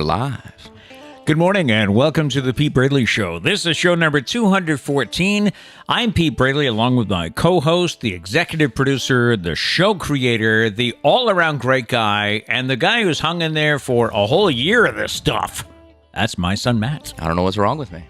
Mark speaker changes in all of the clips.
Speaker 1: we're live.
Speaker 2: Good morning and welcome to the Pete Braley Show. This is show number 214. I'm Pete Braley along with my co-host, the executive producer, the show creator, the all-around great guy, and the guy who's hung in there for a whole year of this stuff. That's my son, Matt.
Speaker 1: I don't know what's wrong with me.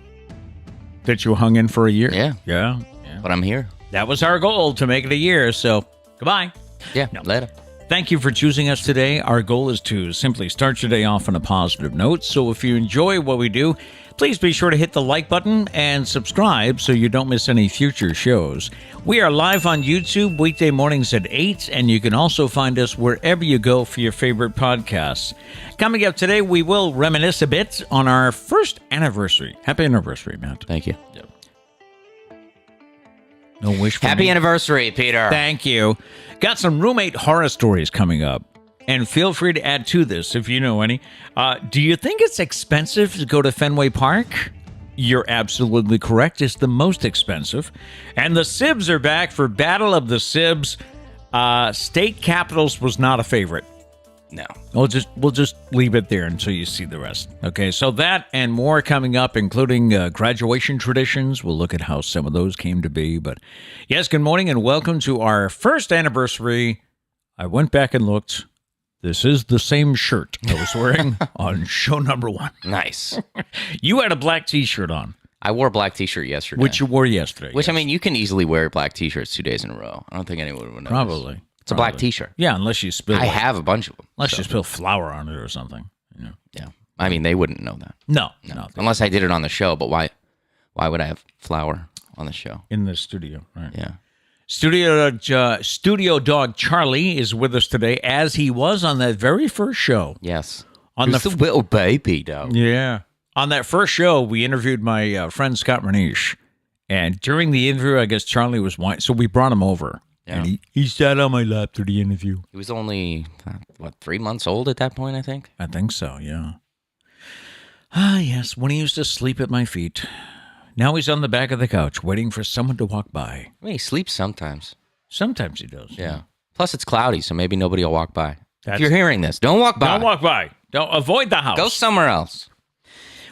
Speaker 2: That you hung in for a year?
Speaker 1: Yeah.
Speaker 2: Yeah.
Speaker 1: But I'm here.
Speaker 2: That was our goal, to make it a year, so goodbye.
Speaker 1: Yeah, later.
Speaker 2: Thank you for choosing us today. Our goal is to simply start your day off on a positive note. So if you enjoy what we do, please be sure to hit the like button and subscribe so you don't miss any future shows. We are live on YouTube weekday mornings at 8, and you can also find us wherever you go for your favorite podcasts. Coming up today, we will reminisce a bit on our first anniversary. Happy anniversary, Matt.
Speaker 1: Thank you.
Speaker 2: Yep. No wish for
Speaker 1: Happy
Speaker 2: me.
Speaker 1: anniversary, Peter.
Speaker 2: Thank you. Got some roommate horror stories coming up. And feel free to add to this if you know any. Do you think it's expensive to go to Fenway Park? You're absolutely correct. It's the most expensive. And the Sibs are back for Battle of the Sibs. State Capitals was not a favorite.
Speaker 1: No.
Speaker 2: We'll just leave it there until you see the rest. Okay, so that and more coming up, including graduation traditions. We'll look at how some of those came to be. But yes, good morning and welcome to our first anniversary. I went back and looked. This is the same shirt I was wearing on show number 1.
Speaker 1: Nice.
Speaker 2: You had a black T-shirt on.
Speaker 1: I wore a black T-shirt yesterday.
Speaker 2: Which you wore yesterday.
Speaker 1: Which, yes. I mean, you can easily wear black T-shirts 2 days in a row. I don't think anyone would notice.
Speaker 2: Probably.
Speaker 1: It's a black T-shirt.
Speaker 2: Yeah, unless you spill.
Speaker 1: I have a bunch of them.
Speaker 2: Unless you spill flour on it or something. You know.
Speaker 1: Yeah. I mean, they wouldn't know that.
Speaker 2: No.
Speaker 1: Unless I did it on the show, but why would I have flour on the show?
Speaker 2: In the studio, right.
Speaker 1: Yeah.
Speaker 2: Studio Dog Charlie is with us today, as he was on that very first show.
Speaker 1: Yes.
Speaker 2: On
Speaker 1: the little baby, though.
Speaker 2: Yeah. On that first show, we interviewed my friend Scott Manish. And during the interview, I guess Charlie was white, so we brought him over. Yeah. And he sat on my lap through the interview.
Speaker 1: He was only, 3 months old at that point, I think?
Speaker 2: I think so, yeah. Ah, yes, when he used to sleep at my feet. Now he's on the back of the couch, waiting for someone to walk by.
Speaker 1: I mean, he sleeps sometimes.
Speaker 2: Sometimes he does.
Speaker 1: Yeah. Plus, it's cloudy, so maybe nobody will walk by. If you're hearing this, don't walk by.
Speaker 2: Don't walk by. Don't avoid the house.
Speaker 1: Go somewhere else.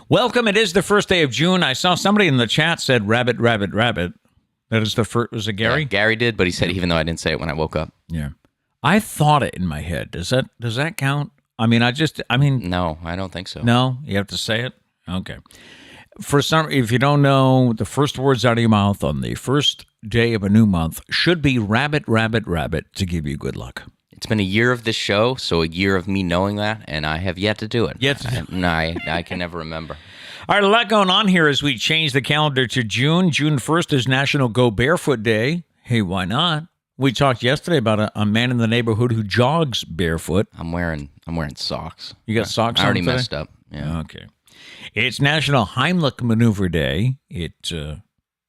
Speaker 2: Welcome. It is the first day of June. I saw somebody in the chat said rabbit, rabbit, rabbit. That is the first. Was it Gary?
Speaker 1: Yeah, Gary did, but he said even though I didn't say it when I woke up.
Speaker 2: Yeah. I thought it in my head. Does that count? I mean,
Speaker 1: No, I don't think so.
Speaker 2: No? You have to say it? Okay. If you don't know, the first words out of your mouth on the first day of a new month should be rabbit, rabbit, rabbit to give you good luck.
Speaker 1: It's been a year of this show, so a year of me knowing that, and I have yet to do it. I can never remember.
Speaker 2: All right, a lot going on here as we change the calendar to June. June 1st is National Go Barefoot Day. Hey, why not? We talked yesterday about a man in the neighborhood who jogs barefoot.
Speaker 1: I'm wearing socks.
Speaker 2: You got socks on
Speaker 1: I already
Speaker 2: today?
Speaker 1: messed up. Yeah.
Speaker 2: Okay. It's National Heimlich Maneuver Day. It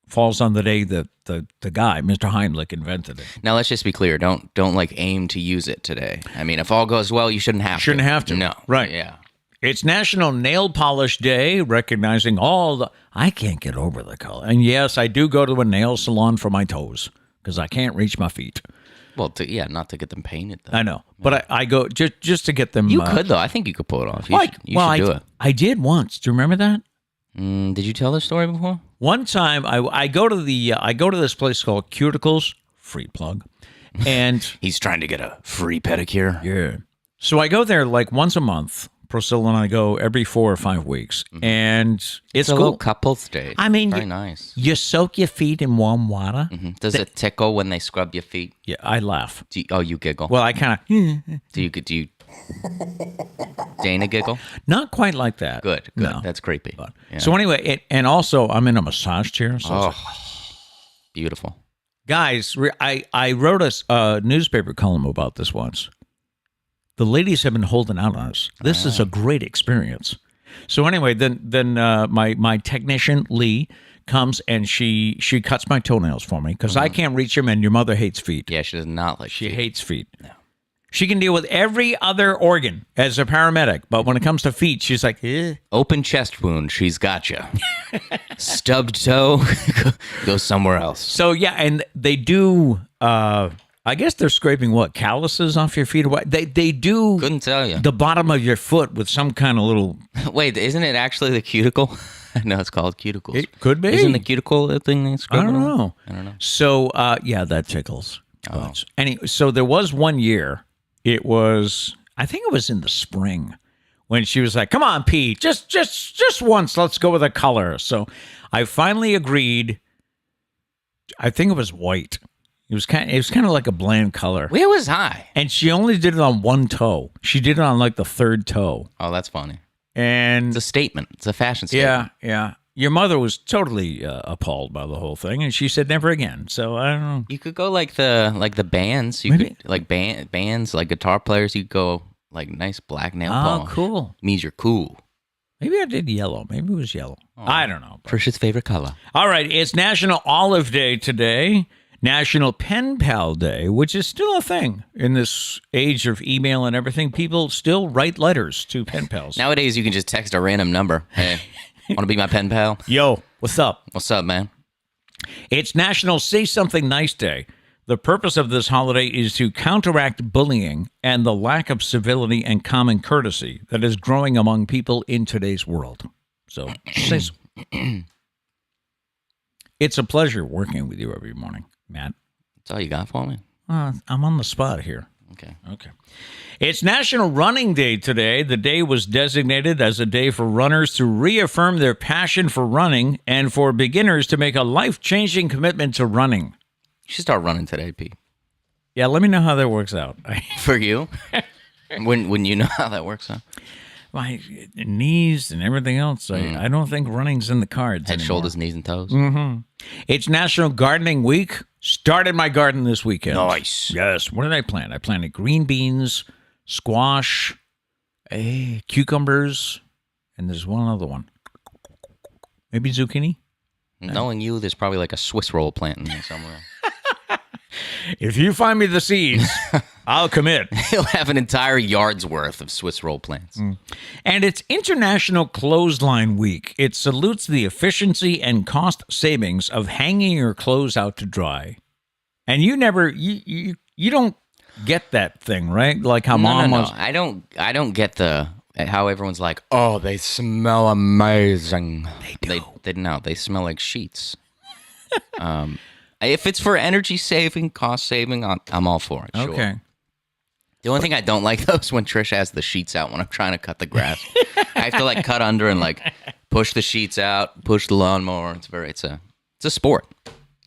Speaker 2: falls on the day that the guy, Mr. Heimlich, invented it.
Speaker 1: Now, let's just be clear. Don't aim to use it today. I mean, if all goes well, you shouldn't have to.
Speaker 2: Shouldn't have to.
Speaker 1: No.
Speaker 2: Right.
Speaker 1: Yeah.
Speaker 2: It's National Nail Polish Day, recognizing all the... I can't get over the color. And yes, I do go to a nail salon for my toes because I can't reach my feet.
Speaker 1: Well, not to get them painted, though.
Speaker 2: I know. But I go just to get them...
Speaker 1: You could, though. I think you could pull it off. You should do it.
Speaker 2: I did once. Do you remember that?
Speaker 1: Did you tell this story before?
Speaker 2: One time, I go to this place called Cuticles, free plug, and...
Speaker 1: He's trying to get a free pedicure.
Speaker 2: Yeah. So I go there like once a month. Priscilla and I go every 4 or 5 weeks, and it's
Speaker 1: a
Speaker 2: cool.
Speaker 1: little couple's day.
Speaker 2: I mean,
Speaker 1: very nice.
Speaker 2: You soak your feet in warm water.
Speaker 1: Mm-hmm. Does it tickle when they scrub your feet?
Speaker 2: Yeah, I laugh.
Speaker 1: You giggle.
Speaker 2: Well, I kind of.
Speaker 1: Do you Dana giggle?
Speaker 2: Not quite like that.
Speaker 1: Good.
Speaker 2: No.
Speaker 1: That's creepy.
Speaker 2: But,
Speaker 1: yeah.
Speaker 2: So anyway, and also I'm in a massage chair. So
Speaker 1: beautiful.
Speaker 2: Guys, I wrote a newspaper column about this once. The ladies have been holding out on us. This is a great experience. So anyway, then my technician, Lee, comes and she cuts my toenails for me because I can't reach them, and your mother hates feet.
Speaker 1: Yeah, she does not like
Speaker 2: She
Speaker 1: feet.
Speaker 2: hates feet.
Speaker 1: No.
Speaker 2: She can deal with every other organ as a paramedic, but when it comes to feet, she's like, eh.
Speaker 1: Open chest wound, she's got you. Stubbed toe, go somewhere else.
Speaker 2: So, yeah, and they do I guess they're scraping what? Calluses off your feet? Or what? They do.
Speaker 1: Couldn't tell you.
Speaker 2: The bottom of your foot with some kind of little.
Speaker 1: Wait, isn't it actually the cuticle? No, it's called cuticles.
Speaker 2: It could be.
Speaker 1: Isn't the cuticle the thing that's
Speaker 2: I don't know.
Speaker 1: I don't know.
Speaker 2: So, yeah, that tickles.
Speaker 1: Oh.
Speaker 2: Anyway, so there was one year. It was, I think it was in the spring, when she was like, "Come on, Pete, just once, let's go with a color." So I finally agreed. I think it was white. It was kind of like a bland color.
Speaker 1: Where was I?
Speaker 2: And she only did it on one toe. She did it on like the third toe.
Speaker 1: Oh, that's funny.
Speaker 2: And
Speaker 1: it's a statement. It's a fashion statement.
Speaker 2: Yeah. Your mother was totally appalled by the whole thing, and she said never again. So I don't know.
Speaker 1: You could go like the bands. You could like bands, like guitar players. You could go like nice black nail polish.
Speaker 2: Oh, cool.
Speaker 1: Means you're cool.
Speaker 2: Maybe I did yellow. Maybe it was yellow. Oh. I don't know.
Speaker 1: Trish's favorite color.
Speaker 2: All right. It's National Olive Day today. National Pen Pal Day, which is still a thing in this age of email and everything. People still write letters to pen pals.
Speaker 1: Nowadays, you can just text a random number. Hey, want to be my pen pal?
Speaker 2: Yo, what's up?
Speaker 1: What's up, man?
Speaker 2: It's National Say Something Nice Day. The purpose of this holiday is to counteract bullying and the lack of civility and common courtesy that is growing among people in today's world. So, it's a pleasure working with you every morning, Matt.
Speaker 1: That's all you got for me?
Speaker 2: I'm on the spot here.
Speaker 1: Okay.
Speaker 2: It's National Running Day today. The day was designated as a day for runners to reaffirm their passion for running and for beginners to make a life-changing commitment to running.
Speaker 1: You should start running today, Pete.
Speaker 2: Yeah, let me know how that works out.
Speaker 1: For you? when you know how that works out?
Speaker 2: My knees and everything else. I don't think running's in the cards
Speaker 1: Head,
Speaker 2: anymore.
Speaker 1: shoulders, knees, and toes.
Speaker 2: Mm-hmm. It's National Gardening Week. Started my garden this weekend.
Speaker 1: Nice.
Speaker 2: Yes. What did I plant? I planted green beans, squash, cucumbers, and there's one other one. Maybe zucchini?
Speaker 1: Knowing you, there's probably like a Swiss roll plant in there somewhere.
Speaker 2: If you find me the seeds, I'll commit.
Speaker 1: He'll have an entire yard's worth of Swiss roll plants.
Speaker 2: And it's International Clothesline Week. It salutes the efficiency and cost savings of hanging your clothes out to dry. And you don't get that thing, right? Like how mom was.
Speaker 1: I don't get how everyone's like, oh, they smell amazing.
Speaker 2: They do.
Speaker 1: They smell like sheets. If it's for energy saving, cost saving, I'm all for it. Sure.
Speaker 2: Okay.
Speaker 1: The only thing I don't like though is when Trish has the sheets out when I'm trying to cut the grass. I have to like cut under and like push the sheets out, push the lawnmower. It's a sport.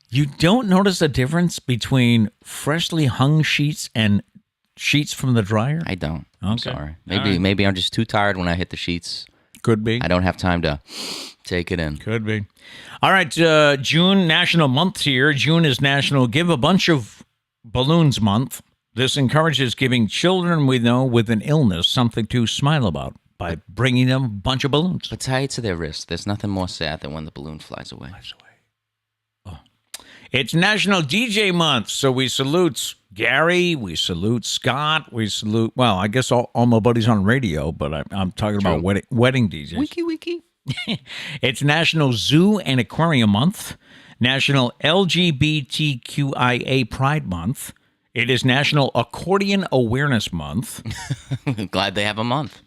Speaker 2: You don't notice a difference between freshly hung sheets and sheets from the dryer?
Speaker 1: I don't.
Speaker 2: Okay.
Speaker 1: I'm sorry. Maybe I'm just too tired when I hit the sheets.
Speaker 2: Could be.
Speaker 1: I don't have time to take it in.
Speaker 2: Could be. All right, June, National Month here. June is National Give a Bunch of Balloons Month. This encourages giving children we know with an illness something to smile about by bringing them a bunch of balloons.
Speaker 1: But tie it to their wrist. There's nothing more sad than when the balloon flies away.
Speaker 2: Oh. It's National DJ Month, so we salute Gary, we salute Scott, we salute, well, I guess all my buddies on radio, but I'm talking about wedding DJs.
Speaker 1: Wiki.
Speaker 2: It's National Zoo and Aquarium Month, National LGBTQIA Pride Month. It is National Accordion Awareness Month.
Speaker 1: Glad they have a month.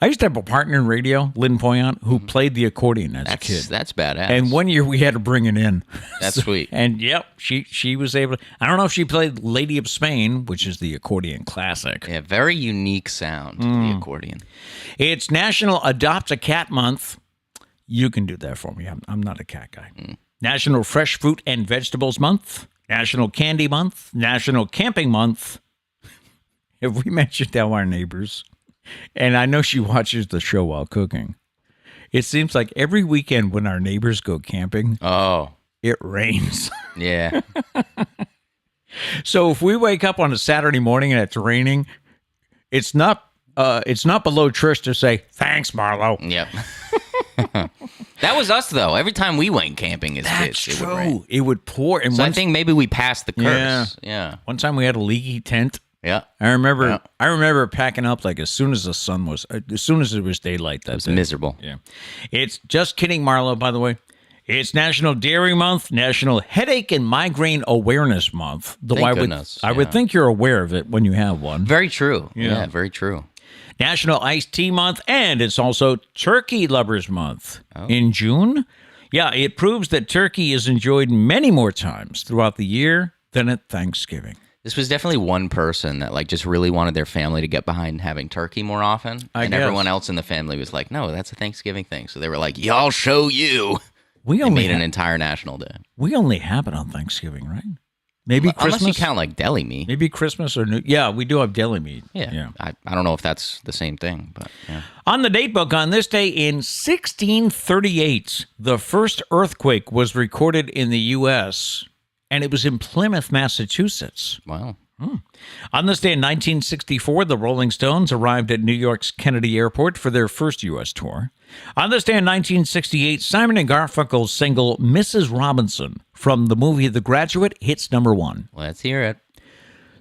Speaker 2: I used to have a partner in radio, Lynn Poyant, who played the accordion as a kid.
Speaker 1: That's badass.
Speaker 2: And one year we had to bring it in.
Speaker 1: That's sweet.
Speaker 2: And yep, she was able to. I don't know if she played Lady of Spain, which is the accordion classic.
Speaker 1: Yeah, very unique sound, the accordion.
Speaker 2: It's National Adopt a Cat Month. You can do that for me. I'm not a cat guy. National Fresh Fruit and Vegetables Month. National Candy Month. National Camping Month. Have we mentioned how our neighbors... And I know she watches the show while cooking. It seems like every weekend when our neighbors go camping, it rains.
Speaker 1: Yeah.
Speaker 2: So if we wake up on a Saturday morning and it's raining, it's not below Trish to say, "Thanks, Marlo."
Speaker 1: Yep. That was us though. Every time we went camping, it would rain.
Speaker 2: It would pour. And
Speaker 1: so I think maybe we passed the curse. Yeah.
Speaker 2: One time we had a leaky tent.
Speaker 1: Yeah,
Speaker 2: I remember packing up like as soon as it was daylight. That
Speaker 1: it was miserable.
Speaker 2: Yeah, it's just kidding, Marlo. By the way, It's National Dairy Month, National Headache and Migraine Awareness Month. Though
Speaker 1: Thank goodness,
Speaker 2: I would think you're aware of it when you have one.
Speaker 1: Very true. Yeah, very true.
Speaker 2: National Iced Tea Month, and it's also Turkey Lovers Month in June. Yeah, it proves that turkey is enjoyed many more times throughout the year than at Thanksgiving.
Speaker 1: This was definitely one person that just really wanted their family to get behind having turkey more often.
Speaker 2: I guess.
Speaker 1: Everyone else in the family was like, no, that's a Thanksgiving thing. So they were like, y'all show you.
Speaker 2: We
Speaker 1: made an entire national day.
Speaker 2: We only have it on Thanksgiving, right? Maybe Christmas.
Speaker 1: Unless you count deli meat.
Speaker 2: Maybe Christmas or New. Yeah, we do have deli meat.
Speaker 1: Yeah. I don't know if that's the same thing, but yeah.
Speaker 2: On the Datebook, on this day in 1638, the first earthquake was recorded in the U.S., and it was in Plymouth, Massachusetts.
Speaker 1: Wow.
Speaker 2: On this day in 1964, the Rolling Stones arrived at New York's Kennedy Airport for their first U.S. tour. On this day in 1968, Simon & Garfunkel's single Mrs. Robinson from the movie The Graduate hits number 1.
Speaker 1: Let's hear it.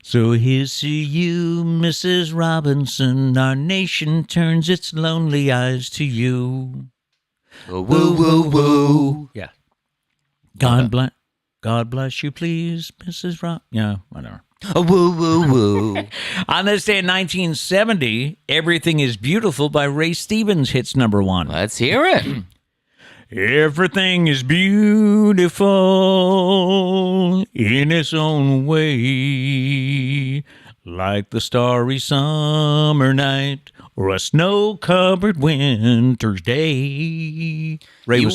Speaker 2: So here's to you, Mrs. Robinson. Our nation turns its lonely eyes to you.
Speaker 1: Woo, woo, woo, woo.
Speaker 2: Yeah. God bless you, please, Mrs. Rob. Yeah, whatever.
Speaker 1: Oh, woo, woo, woo.
Speaker 2: On this day in 1970, Everything is Beautiful by Ray Stevens hits number 1.
Speaker 1: Let's hear it.
Speaker 2: Everything is beautiful in its own way, like the starry summer night or a snow-covered winter's day. Ray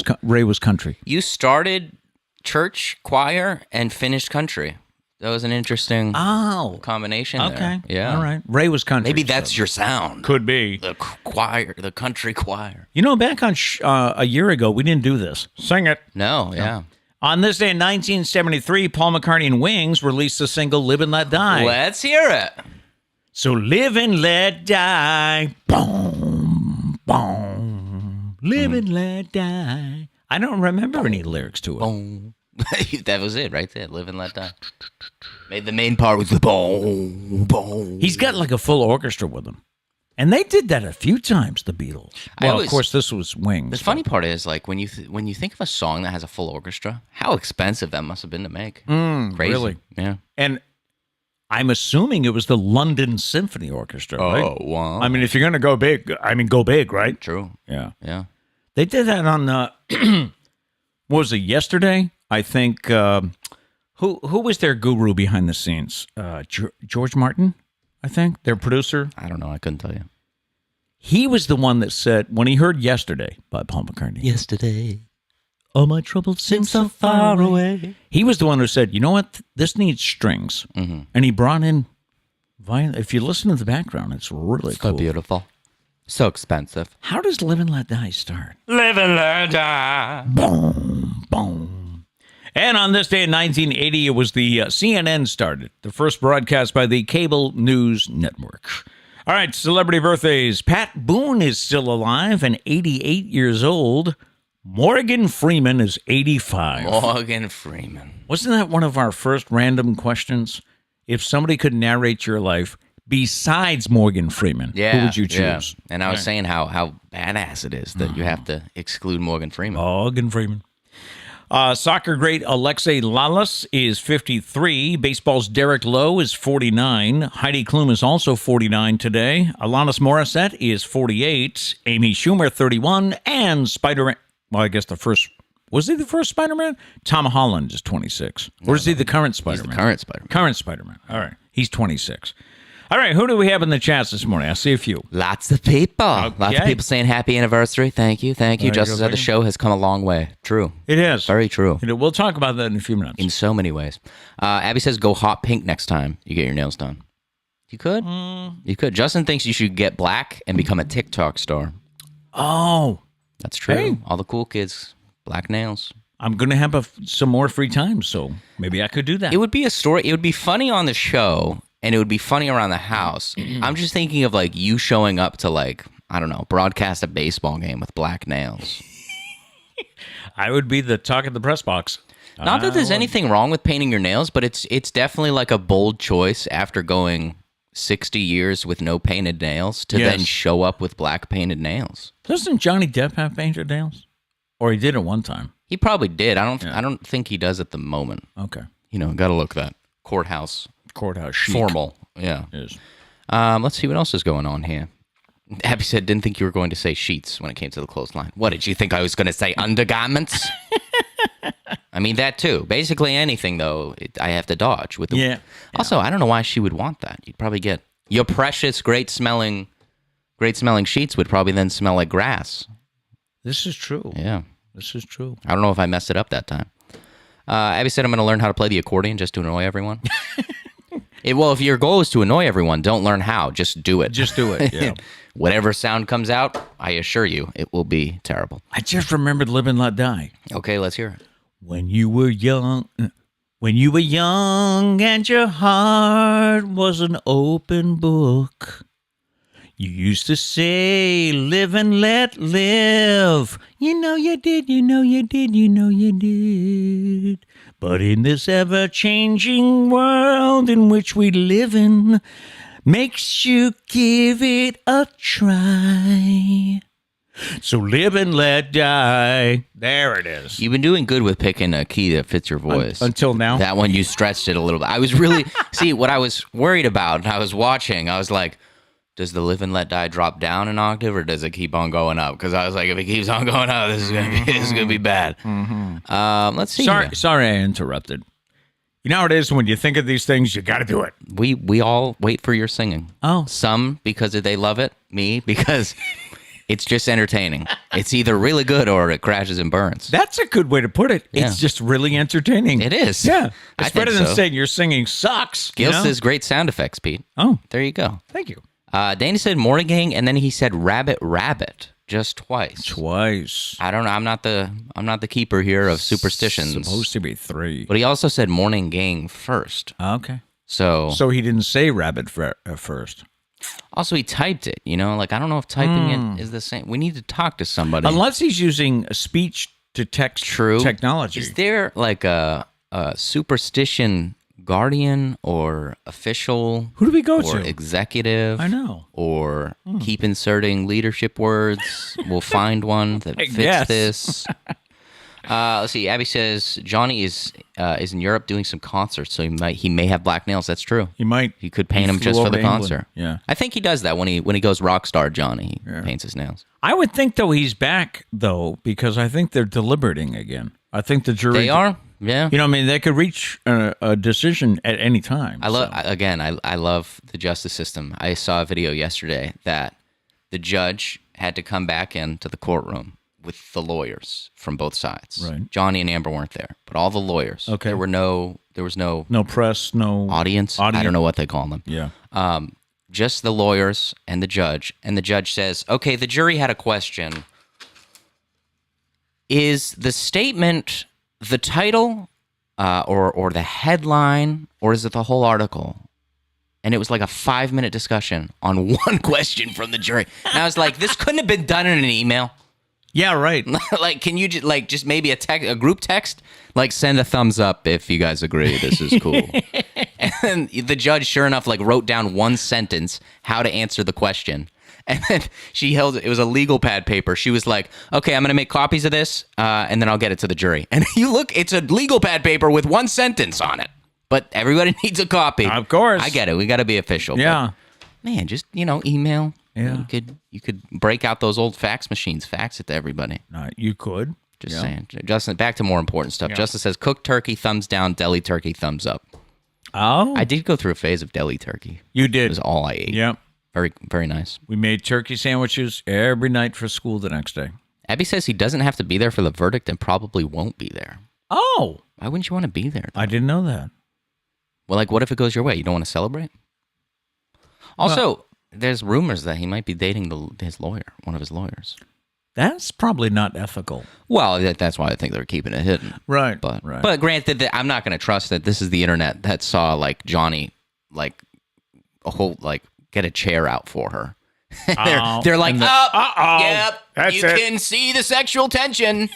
Speaker 2: was country.
Speaker 1: You started church, choir, and finished country. That was an interesting combination there.
Speaker 2: Okay.
Speaker 1: Yeah.
Speaker 2: All right. Ray was country.
Speaker 1: Maybe that's your sound.
Speaker 2: Could be.
Speaker 1: The choir, the country choir.
Speaker 2: You know, back on a year ago, we didn't do this. Sing it.
Speaker 1: No, yeah.
Speaker 2: On this day in 1973, Paul McCartney and Wings released the single Live and Let Die.
Speaker 1: Let's hear it.
Speaker 2: So live and let die. Boom, boom. Live and let die. I don't remember any lyrics to it.
Speaker 1: Boom. That was it right there. Live and let die. The main part was the boom, boom.
Speaker 2: He's got like a full orchestra with him. And they did that a few times, the Beatles. Well, of course, this was Wings.
Speaker 1: The funny part is, when you think of a song that has a full orchestra, how expensive that must have been to make. Crazy.
Speaker 2: Really?
Speaker 1: Yeah.
Speaker 2: And I'm assuming it was the London Symphony Orchestra, right?
Speaker 1: Oh, wow.
Speaker 2: I mean, if you're going to go big, go big, right?
Speaker 1: True.
Speaker 2: Yeah.
Speaker 1: Yeah.
Speaker 2: They did that on, what was it, yesterday? I think, who was their guru behind the scenes? George Martin, I think, their producer.
Speaker 1: I don't know. I couldn't tell you.
Speaker 2: He was the one that said, when he heard Yesterday by Paul McCartney.
Speaker 1: Yesterday.
Speaker 2: All my troubles seem so far away. He was the one who said, you know what? This needs strings. Mm-hmm. And he brought in violin. If you listen to the background, it's really cool.
Speaker 1: So beautiful. So expensive.
Speaker 2: How does Live and Let Die start?
Speaker 1: Live and let die.
Speaker 2: Boom, boom. And on this day in 1980, it was the CNN started, the first broadcast by the Cable News Network. All right, celebrity birthdays. Pat Boone is still alive and 88 years old. Morgan Freeman is 85.
Speaker 1: Morgan Freeman.
Speaker 2: Wasn't that one of our first random questions? If somebody could narrate your life besides Morgan Freeman, who would you choose?
Speaker 1: Yeah. And I was saying how badass it is that you have to exclude Morgan Freeman.
Speaker 2: Morgan Freeman. Soccer great Alexei Lalas is 53. Baseball's Derek Lowe is 49. Heidi Klum is also 49 today. Alanis Morissette is 48. Amy Schumer, 31. And Spider-Man, well, I guess was he the first Spider-Man? Tom Holland is 26. Or is he the current Spider-Man?
Speaker 1: He's the current Spider-Man.
Speaker 2: Current Spider-Man. All right. He's 26. All right, who do we have in the chats this morning? I see a few.
Speaker 1: Lots of people.
Speaker 2: Okay.
Speaker 1: Lots of people saying happy anniversary. Thank you. Thank you. Just as the show has come a long way. True.
Speaker 2: It is.
Speaker 1: Very true.
Speaker 2: We'll talk about that in a few minutes.
Speaker 1: In so many ways. Abby says go hot pink next time you get your nails done. You could. You could. Justin thinks you should get black and become a TikTok star.
Speaker 2: Oh.
Speaker 1: That's true.
Speaker 2: Hey.
Speaker 1: All the cool kids, black nails.
Speaker 2: I'm going to have some more free time, so maybe I could do that.
Speaker 1: It would be a story. It would be funny on the show. And it would be funny around the house. I'm just thinking of you showing up to I don't know, broadcast a baseball game with black nails.
Speaker 2: I would be the talk of the press box.
Speaker 1: Not that there's anything wrong with painting your nails, but it's definitely a bold choice after going 60 years with no painted nails to then show up with black painted nails.
Speaker 2: Doesn't Johnny Depp have painted nails? Or he did at one time.
Speaker 1: He probably did. I don't think he does at the moment.
Speaker 2: Okay.
Speaker 1: Got to look that courthouse
Speaker 2: Chic.
Speaker 1: formal. Yeah.
Speaker 2: Yes.
Speaker 1: Let's see what else is going on here. Abby said, didn't think you were going to say sheets when it came to the clothesline. What, did you think I was going to say undergarments? I mean, that too. Basically anything, though, I have to dodge. With the...
Speaker 2: Yeah.
Speaker 1: Also, I don't know why she would want that. You'd probably get your precious, great-smelling sheets would probably then smell like grass.
Speaker 2: This is true.
Speaker 1: Yeah.
Speaker 2: This is true.
Speaker 1: I don't know if I messed it up that time. Abby said, I'm going to learn how to play the accordion just to annoy everyone. Well, if your goal is to annoy everyone, don't learn how. Just do it.
Speaker 2: Just do it, yeah.
Speaker 1: Whatever sound comes out, I assure you, it will be terrible.
Speaker 2: I just remembered Live and Let Die.
Speaker 1: Okay, let's hear it.
Speaker 2: When you were young and your heart was an open book, you used to say, live and let live. You know you did, you know you did, you know you did. But in this ever-changing world in which we live in, makes you give it a try. So live and let die. There it is.
Speaker 1: You've been doing good with picking a key that fits your voice.
Speaker 2: Until now.
Speaker 1: That one, you stretched it a little bit. I was really... See, what I was worried about, and I was watching, I was like, does the live and let die drop down an octave, or does it keep on going up? Because I was like, if it keeps on going up, this is gonna be bad. Mm-hmm. Let's see.
Speaker 2: Sorry, I interrupted. You know how it is when you think of these things, you got to do it.
Speaker 1: We all wait for your singing.
Speaker 2: Oh,
Speaker 1: some because they love it. Me because it's just entertaining. It's either really good or it crashes and burns.
Speaker 2: That's a good way to put it.
Speaker 1: Yeah.
Speaker 2: It's just really entertaining.
Speaker 1: It is.
Speaker 2: Yeah, it's
Speaker 1: I
Speaker 2: better
Speaker 1: think
Speaker 2: than saying your singing sucks.
Speaker 1: Gil says great sound effects, Pete.
Speaker 2: Oh,
Speaker 1: there you go.
Speaker 2: Thank you.
Speaker 1: Danny said morning gang, and then he said rabbit just twice.
Speaker 2: Twice.
Speaker 1: I don't know. I'm not the keeper here of superstitions.
Speaker 2: Supposed to be 3.
Speaker 1: But he also said morning gang first.
Speaker 2: Okay.
Speaker 1: So
Speaker 2: he didn't say rabbit first.
Speaker 1: Also, he typed it. I don't know if typing it is the same. We need to talk to somebody.
Speaker 2: Unless he's using speech to text technology.
Speaker 1: Is there like a superstition guardian or official?
Speaker 2: Who do we go
Speaker 1: or
Speaker 2: to?
Speaker 1: Executive?
Speaker 2: I know.
Speaker 1: Or keep inserting leadership words. We'll find one that fits this. Let's see. Abby says Johnny is in Europe doing some concerts, so he may have black nails. That's true.
Speaker 2: He might.
Speaker 1: You could paint him just for the concert.
Speaker 2: Yeah.
Speaker 1: I think he does that when he goes rock star Johnny. He paints his nails.
Speaker 2: I would think though he's back though because I think they're deliberating again. I think the jury.
Speaker 1: They are. Yeah.
Speaker 2: They could reach a decision at any time.
Speaker 1: I love the justice system. I saw a video yesterday that the judge had to come back into the courtroom with the lawyers from both sides.
Speaker 2: Right.
Speaker 1: Johnny and Amber weren't there, but all the lawyers.
Speaker 2: Okay.
Speaker 1: There was no
Speaker 2: press, no
Speaker 1: audience. I don't know what they call them.
Speaker 2: Yeah.
Speaker 1: Just the lawyers and the judge. And the judge says, okay, the jury had a question. Is the statement the title or the headline, or is it the whole article? And it was like a 5-minute discussion on one question from the jury. And I was like, this couldn't have been done in an email.
Speaker 2: Yeah, right.
Speaker 1: Like, can you just maybe a group text? Like, send a thumbs up if you guys agree this is cool. And then the judge, sure enough, wrote down one sentence, how to answer the question. And then she held it. It was a legal pad paper. She was like, okay, I'm going to make copies of this, and then I'll get it to the jury. And you look, it's a legal pad paper with one sentence on it. But everybody needs a copy.
Speaker 2: Of course.
Speaker 1: I get it. We got to be official.
Speaker 2: Yeah.
Speaker 1: But, man, just, email.
Speaker 2: Yeah.
Speaker 1: You could break out those old fax machines, fax it to everybody.
Speaker 2: You could.
Speaker 1: Just saying. Justin, back to more important stuff. Yeah. Justin says, cooked turkey, thumbs down, deli turkey, thumbs up.
Speaker 2: Oh.
Speaker 1: I did go through a phase of deli turkey.
Speaker 2: You did.
Speaker 1: It was all I ate.
Speaker 2: Yep.
Speaker 1: Very, very nice.
Speaker 2: We made turkey sandwiches every night for school the next day.
Speaker 1: Abby says he doesn't have to be there for the verdict and probably won't be there.
Speaker 2: Oh.
Speaker 1: Why wouldn't you want to be there, though?
Speaker 2: I didn't know that.
Speaker 1: Well, what if it goes your way? You don't want to celebrate? Also, there's rumors that he might be dating his lawyer, one of his lawyers.
Speaker 2: That's probably not ethical.
Speaker 1: Well, that's why I think they're keeping it hidden.
Speaker 2: Right.
Speaker 1: But granted, I'm not going to trust that this is the internet that saw Johnny get a chair out for her. they're like, yep, you can see the sexual tension.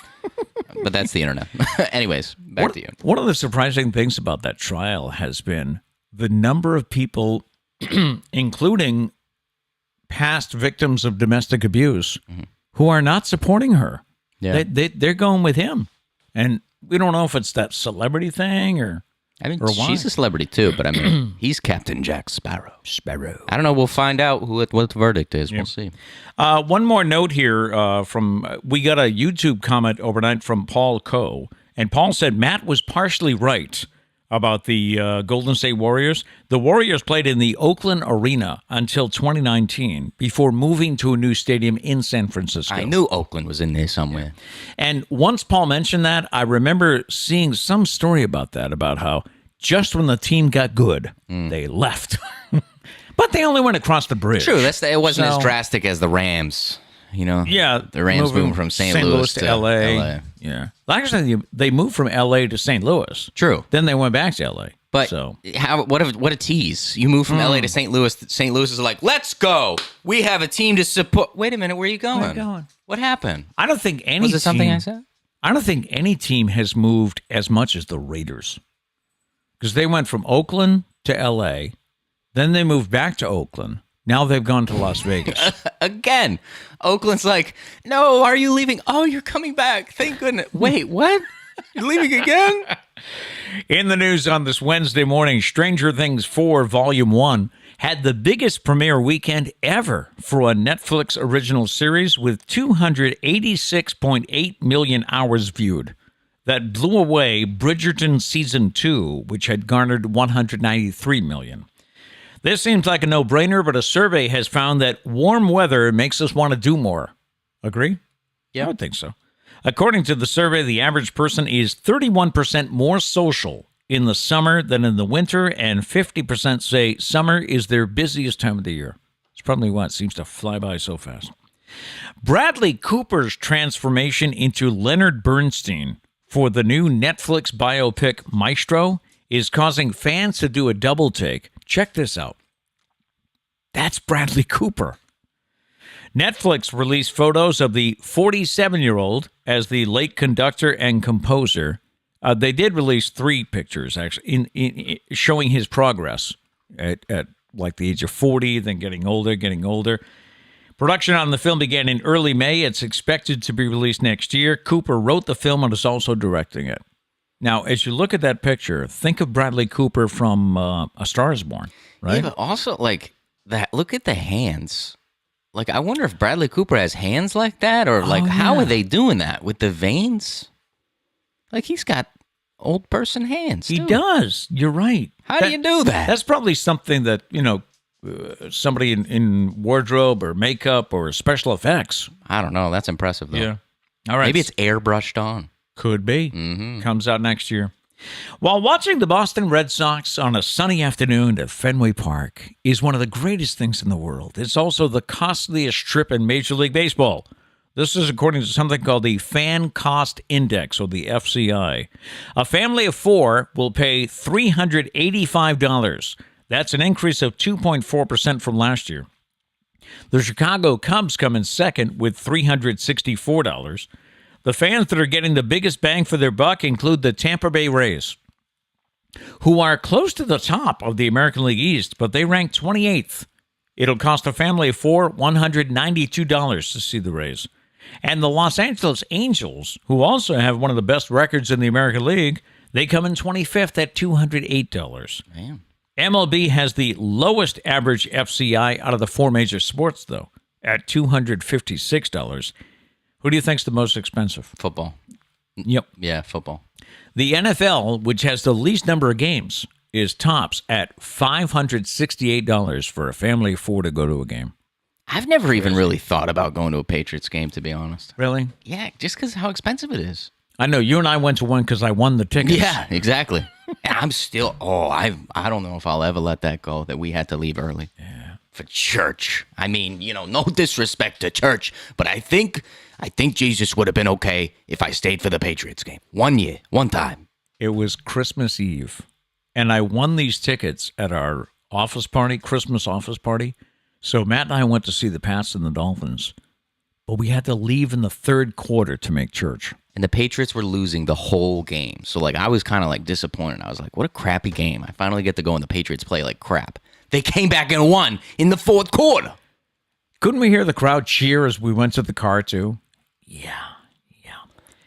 Speaker 1: But that's the internet. Anyways, back to you.
Speaker 2: One of the surprising things about that trial has been the number of people, including past victims of domestic abuse, who are not supporting her.
Speaker 1: Yeah.
Speaker 2: They're going with him. And we don't know if it's that celebrity thing or why.
Speaker 1: She's a celebrity too, but I mean, he's Captain Jack Sparrow. I don't know. We'll find out what the verdict is. We'll see.
Speaker 2: One more note here we got a YouTube comment overnight from Paul Coe, and Paul said Matt was partially right about the Golden State Warriors. The Warriors played in the Oakland Arena until 2019 before moving to a new stadium in San Francisco.
Speaker 1: I knew Oakland was in there somewhere.
Speaker 2: And once Paul mentioned that, I remember seeing some story about that, about how just when the team got good, they left. But they only went across the bridge.
Speaker 1: True, it wasn't as drastic as the Rams.
Speaker 2: Yeah,
Speaker 1: the Rams moving from St. Louis to LA.
Speaker 2: Yeah, actually, they moved from LA to St. Louis.
Speaker 1: True.
Speaker 2: Then they went back to LA.
Speaker 1: But what a tease! You move from LA to St. Louis. St. Louis is like, let's go. We have a team to support. Wait a minute, where are you going?
Speaker 2: Where are you going?
Speaker 1: What happened?
Speaker 2: I don't think any.
Speaker 1: Was it something I said?
Speaker 2: I don't think any team has moved as much as the Raiders, because they went from Oakland to LA, then they moved back to Oakland. Now they've gone to Las Vegas.
Speaker 1: Again, Oakland's like, no, are you leaving? Oh, you're coming back. Thank goodness. Wait, what? You're leaving again?
Speaker 2: In the news on this Wednesday morning, Stranger Things 4 Volume 1 had the biggest premiere weekend ever for a Netflix original series with 286.8 million hours viewed. That blew away Bridgerton Season 2, which had garnered 193 million. This seems like a no-brainer, but a survey has found that warm weather makes us want to do more. Agree?
Speaker 1: Yeah.
Speaker 2: I would think so. According to the survey, the average person is 31% more social in the summer than in the winter, and 50% say summer is their busiest time of the year. It's probably why it seems to fly by so fast. Bradley Cooper's transformation into Leonard Bernstein for the new Netflix biopic Maestro is causing fans to do a double take. Check this out. That's Bradley Cooper. Netflix released photos of the 47-year-old as the late conductor and composer. They did release 3 pictures, actually, in showing his progress at like the age of 40, then getting older. Production on the film began in early May. It's expected to be released next year. Cooper wrote the film and is also directing it. Now, as you look at that picture, think of Bradley Cooper from A Star is Born, right?
Speaker 1: Yeah, but also, like, that. Look at the hands. Like, I wonder if Bradley Cooper has hands like that, or how are they doing that with the veins? Like, he's got old person hands.
Speaker 2: He does. You're right.
Speaker 1: How do you do that?
Speaker 2: That's probably something that, somebody in wardrobe or makeup or special effects.
Speaker 1: I don't know. That's impressive, though.
Speaker 2: Yeah. All right.
Speaker 1: Maybe it's airbrushed on.
Speaker 2: Could be. Comes out next year. While watching the Boston Red Sox on a sunny afternoon at Fenway Park is one of the greatest things in the world, it's also the costliest trip in Major League Baseball. This is according to something called the Fan Cost Index, or the FCI. A family of 4 will pay $385. That's an increase of 2.4% from last year. The Chicago Cubs come in second with $364. The fans that are getting the biggest bang for their buck include the Tampa Bay Rays, who are close to the top of the American League East, but they rank 28th. It'll cost a family of 4 $192 to see the Rays. And the Los Angeles Angels, who also have one of the best records in the American League, they come in 25th at $208.
Speaker 1: Man.
Speaker 2: MLB has the lowest average FCI out of the 4 major sports, though, at $256. Who do you think's the most expensive?
Speaker 1: Football.
Speaker 2: Yep.
Speaker 1: Yeah, football.
Speaker 2: The NFL, which has the least number of games, is tops at $568 for a family of 4 to go to a game.
Speaker 1: I've never even really thought about going to a Patriots game, to be honest.
Speaker 2: Really?
Speaker 1: Yeah, just because how expensive it is.
Speaker 2: I know. You and I went to one because I won the tickets.
Speaker 1: Yeah, exactly. I'm still, I don't know if I'll ever let that go, that we had to leave early.
Speaker 2: Yeah.
Speaker 1: For church. I mean, no disrespect to church, but I think Jesus would have been okay if I stayed for the Patriots game. 1 year, one time.
Speaker 2: It was Christmas Eve, and I won these tickets at our office party, Christmas office party. So Matt and I went to see the Pats and the Dolphins, but we had to leave in the third quarter to make church.
Speaker 1: And the Patriots were losing the whole game. So, I was kind of, disappointed. I was like, what a crappy game. I finally get to go and the Patriots play like crap. They came back and won in the fourth quarter.
Speaker 2: Couldn't we hear the crowd cheer as we went to the car, too? Yeah.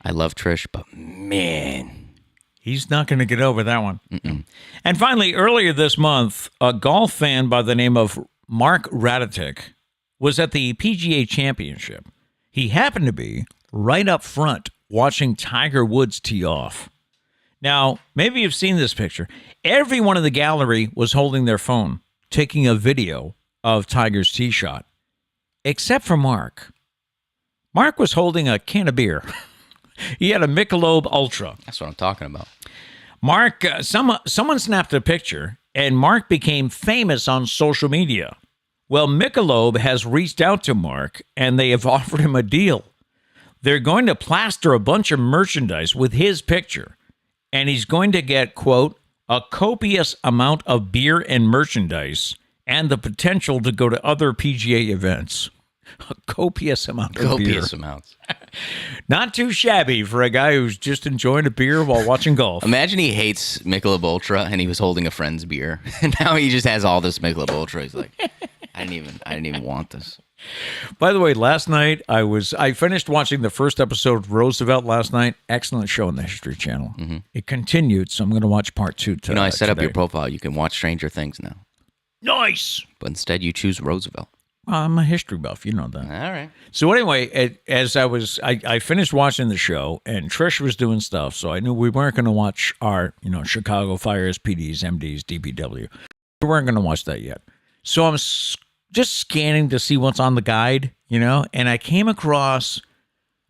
Speaker 1: I love Trish, but man.
Speaker 2: He's not going to get over that one. And finally, earlier this month, a golf fan by the name of Mark Raditic was at the PGA Championship. He happened to be right up front watching Tiger Woods tee off. Now, maybe you've seen this picture. Everyone in the gallery was holding their phone, taking a video of Tiger's tee shot, except for Mark. Mark was holding a can of beer. He had a Michelob Ultra.
Speaker 1: That's what I'm talking about.
Speaker 2: Mark, someone snapped a picture, and Mark became famous on social media. Well, Michelob has reached out to Mark, and they have offered him a deal. They're going to plaster a bunch of merchandise with his picture, and he's going to get, quote, a copious amount of beer and merchandise and the potential to go to other PGA events. A copious amount of beer.
Speaker 1: Copious amounts.
Speaker 2: Not too shabby for a guy who's just enjoying a beer while watching golf.
Speaker 1: Imagine he hates Michelob Ultra and he was holding a friend's beer. And now he just has all this Michelob Ultra. He's like, I didn't even want this.
Speaker 2: By the way, last night I finished watching the first episode of Roosevelt last night. Excellent show on the History Channel. Mm-hmm. It continued, so I'm going to watch part 2 today.
Speaker 1: You know, I set up your profile. You can watch Stranger Things now.
Speaker 2: Nice.
Speaker 1: But instead you choose Roosevelt.
Speaker 2: I'm a history buff, you know that.
Speaker 1: All right.
Speaker 2: So anyway, as I finished watching the show, and Trish was doing stuff, so I knew we weren't going to watch our, Chicago Fire SPDs, MDs, DPW. We weren't going to watch that yet. So I'm just scanning to see what's on the guide, and I came across,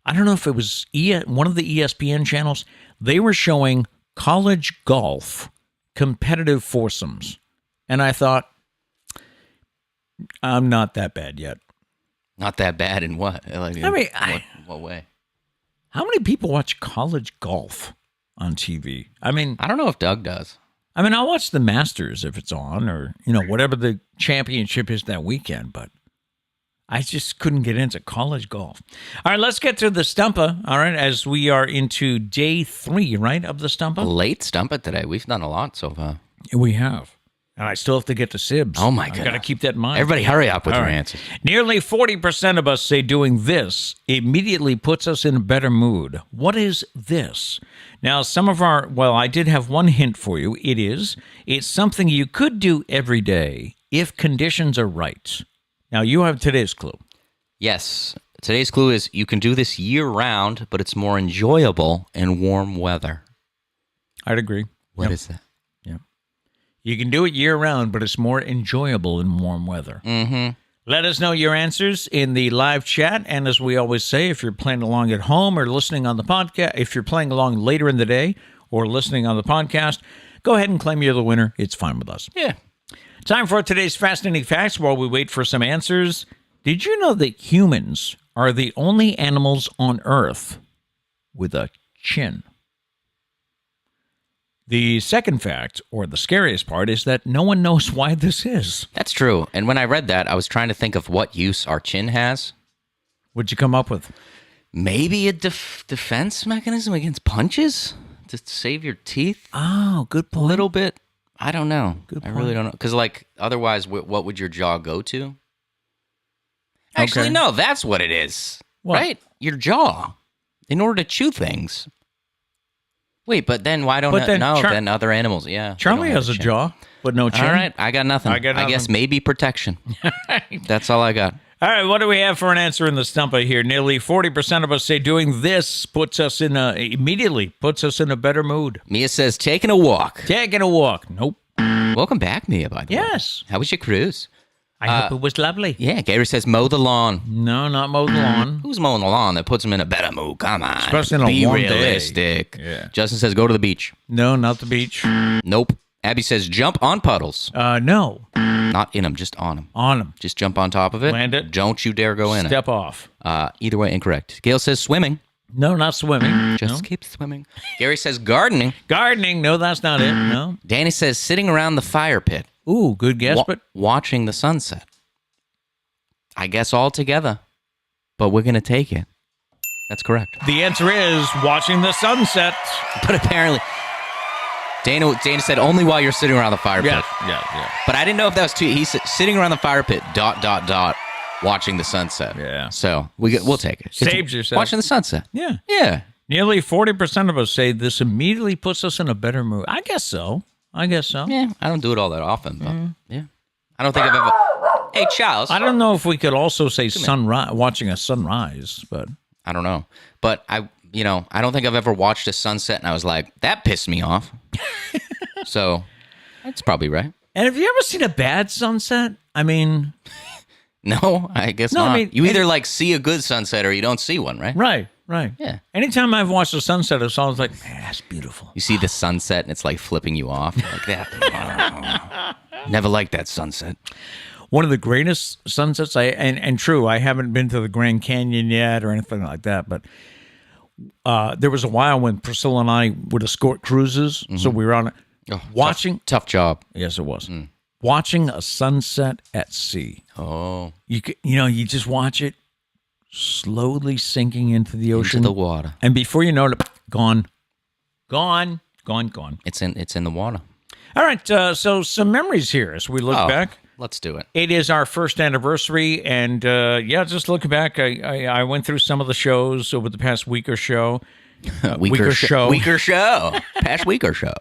Speaker 2: I don't know if it was one of the ESPN channels. They were showing college golf competitive foursomes, and I thought, I'm not that bad yet.
Speaker 1: Not that bad in what? Like, what way?
Speaker 2: How many people watch college golf on TV? I
Speaker 1: don't know if Doug does.
Speaker 2: I'll watch the Masters if it's on, or whatever the championship is that weekend, but I just couldn't get into college golf. All right, let's get to the Stumpah, all right, as we are into day 3, right, of the Stumpah?
Speaker 1: Late Stumpah today. We've done a lot so far.
Speaker 2: We have. And I still have to get to Sibs.
Speaker 1: Oh, my God.
Speaker 2: I got to keep that in mind.
Speaker 1: Everybody hurry up with your answers.
Speaker 2: Nearly 40% of us say doing this immediately puts us in a better mood. What is this? Now, I did have one hint for you. It's something you could do every day if conditions are right. Now, you have today's clue.
Speaker 1: Yes. Today's clue is you can do this year-round, but it's more enjoyable in warm weather.
Speaker 2: I'd agree.
Speaker 1: What is that?
Speaker 2: You can do it year-round, but it's more enjoyable in warm weather.
Speaker 1: Mm-hmm.
Speaker 2: Let us know your answers in the live chat. And as we always say, if you're playing along at home or listening on the podcast, if you're playing along later in the day or listening on the podcast, go ahead and claim you're the winner. It's fine with us.
Speaker 1: Yeah.
Speaker 2: Time for today's fascinating facts while we wait for some answers. Did you know that humans are the only animals on Earth with a chin? The second fact, or the scariest part, is that no one knows why this is.
Speaker 1: That's true. And when I read that, I was trying to think of what use our chin has.
Speaker 2: What'd you come up with?
Speaker 1: Maybe a defense mechanism against punches? To save your teeth?
Speaker 2: Oh, good point.
Speaker 1: A little bit. I don't know.
Speaker 2: Good point.
Speaker 1: I really don't know. Because, otherwise, what would your jaw go to? Actually, no, that's what it is.
Speaker 2: What?
Speaker 1: Right? Your jaw. In order to chew things. Wait, but then why don't then other animals? Yeah.
Speaker 2: Charlie has a jaw, but no chin.
Speaker 1: All right, I got nothing. I guess maybe protection. That's all I got.
Speaker 2: All right, what do we have for an answer in the Stumpah here? Nearly 40% of us say doing this immediately puts us in a better mood.
Speaker 1: Mia says taking a walk.
Speaker 2: Taking a walk. Nope.
Speaker 1: Welcome back, Mia, by the way.
Speaker 2: Yes.
Speaker 1: How was your cruise?
Speaker 2: I hope it was lovely.
Speaker 1: Yeah, Gary says mow the lawn.
Speaker 2: No, not mow the lawn.
Speaker 1: Who's mowing the lawn that puts him in a better mood? Come on.
Speaker 2: Especially on a warm
Speaker 1: realistic.
Speaker 2: Day. Yeah.
Speaker 1: Justin says go to the beach.
Speaker 2: No, not the beach.
Speaker 1: Nope. Abby says jump on puddles.
Speaker 2: No.
Speaker 1: Not in them, just on them.
Speaker 2: On them.
Speaker 1: Just jump on top of it.
Speaker 2: Land it.
Speaker 1: Don't you dare go in it.
Speaker 2: Step off.
Speaker 1: Either way, incorrect. Gail says swimming.
Speaker 2: No, not swimming.
Speaker 1: Just keep swimming. Gary says gardening.
Speaker 2: Gardening. No, that's not it. No.
Speaker 1: Danny says sitting around the fire pit.
Speaker 2: Ooh, good guess, but
Speaker 1: watching the sunset. I guess all together, but we're going to take it. That's correct.
Speaker 2: The answer is watching the sunset.
Speaker 1: But apparently, Dana said only while you're sitting around the fire pit.
Speaker 2: Yeah.
Speaker 1: But I didn't know if that was too. He's sitting around the fire pit, ... watching the sunset.
Speaker 2: Yeah.
Speaker 1: So we'll take it.
Speaker 2: Saves yourself.
Speaker 1: Watching the sunset.
Speaker 2: Yeah.
Speaker 1: Yeah.
Speaker 2: Nearly 40% of us say this immediately puts us in a better mood. I guess so.
Speaker 1: Yeah, I don't do it all that often, but yeah. I don't think I've ever... Hey, Charles.
Speaker 2: I don't know if we could also say watching a sunrise, but...
Speaker 1: I don't know. But I don't think I've ever watched a sunset and I was like, that pissed me off. So that's probably right.
Speaker 2: And have you ever seen a bad sunset? I mean...
Speaker 1: No, I guess not.
Speaker 2: I mean,
Speaker 1: you either see a good sunset or you don't see one, right?
Speaker 2: Right.
Speaker 1: Yeah.
Speaker 2: Anytime I've watched a sunset, it's always like, man, that's beautiful.
Speaker 1: You see the sunset and it's like flipping you off like that. Never liked that sunset.
Speaker 2: One of the greatest sunsets, and true, I haven't been to the Grand Canyon yet or anything like that, but there was a while when Priscilla and I would escort cruises, so we were on it, watching.
Speaker 1: Tough job.
Speaker 2: Yes, it was. Watching a sunset at sea.
Speaker 1: Oh.
Speaker 2: You just watch it slowly sinking into the ocean.
Speaker 1: Into the water.
Speaker 2: And before you know it, gone.
Speaker 1: It's in the water.
Speaker 2: All right, so some memories here as we look back.
Speaker 1: Let's do it.
Speaker 2: It is our first anniversary, and just looking back, I went through some of the shows over the past week or so.
Speaker 1: Weaker show. Past week or show.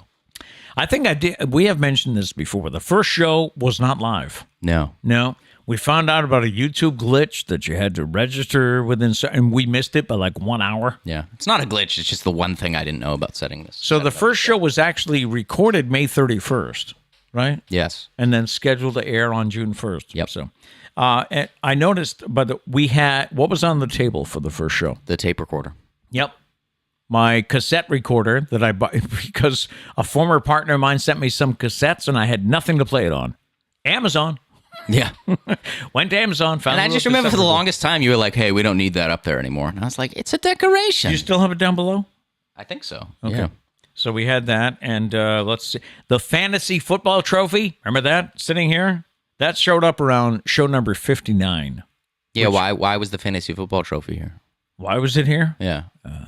Speaker 2: I think I did. We have mentioned this before. The first show was not live.
Speaker 1: No.
Speaker 2: We found out about a YouTube glitch that you had to register within, and we missed it by like 1 hour.
Speaker 1: Yeah. It's not a glitch. It's just the one thing I didn't know about setting this.
Speaker 2: So the first show was actually recorded May 31st, right?
Speaker 1: Yes.
Speaker 2: And then scheduled to air on June 1st.
Speaker 1: Yep.
Speaker 2: So and I noticed, we had, what was on the table for the first show?
Speaker 1: The tape recorder.
Speaker 2: Yep. My cassette recorder that I bought because a former partner of mine sent me some cassettes and I had nothing to play it on. Amazon.
Speaker 1: Yeah.
Speaker 2: Went to Amazon, found
Speaker 1: and I just remember for the longest time you were like, hey, we don't need that up there anymore. And I was like, it's a decoration.
Speaker 2: You still have it down below?
Speaker 1: I think so.
Speaker 2: Okay.
Speaker 1: Yeah.
Speaker 2: So we had that, and let's see. The fantasy football trophy, remember that sitting here? That showed up around show number 59.
Speaker 1: Yeah, why was the fantasy football trophy here?
Speaker 2: Why was it here?
Speaker 1: Yeah.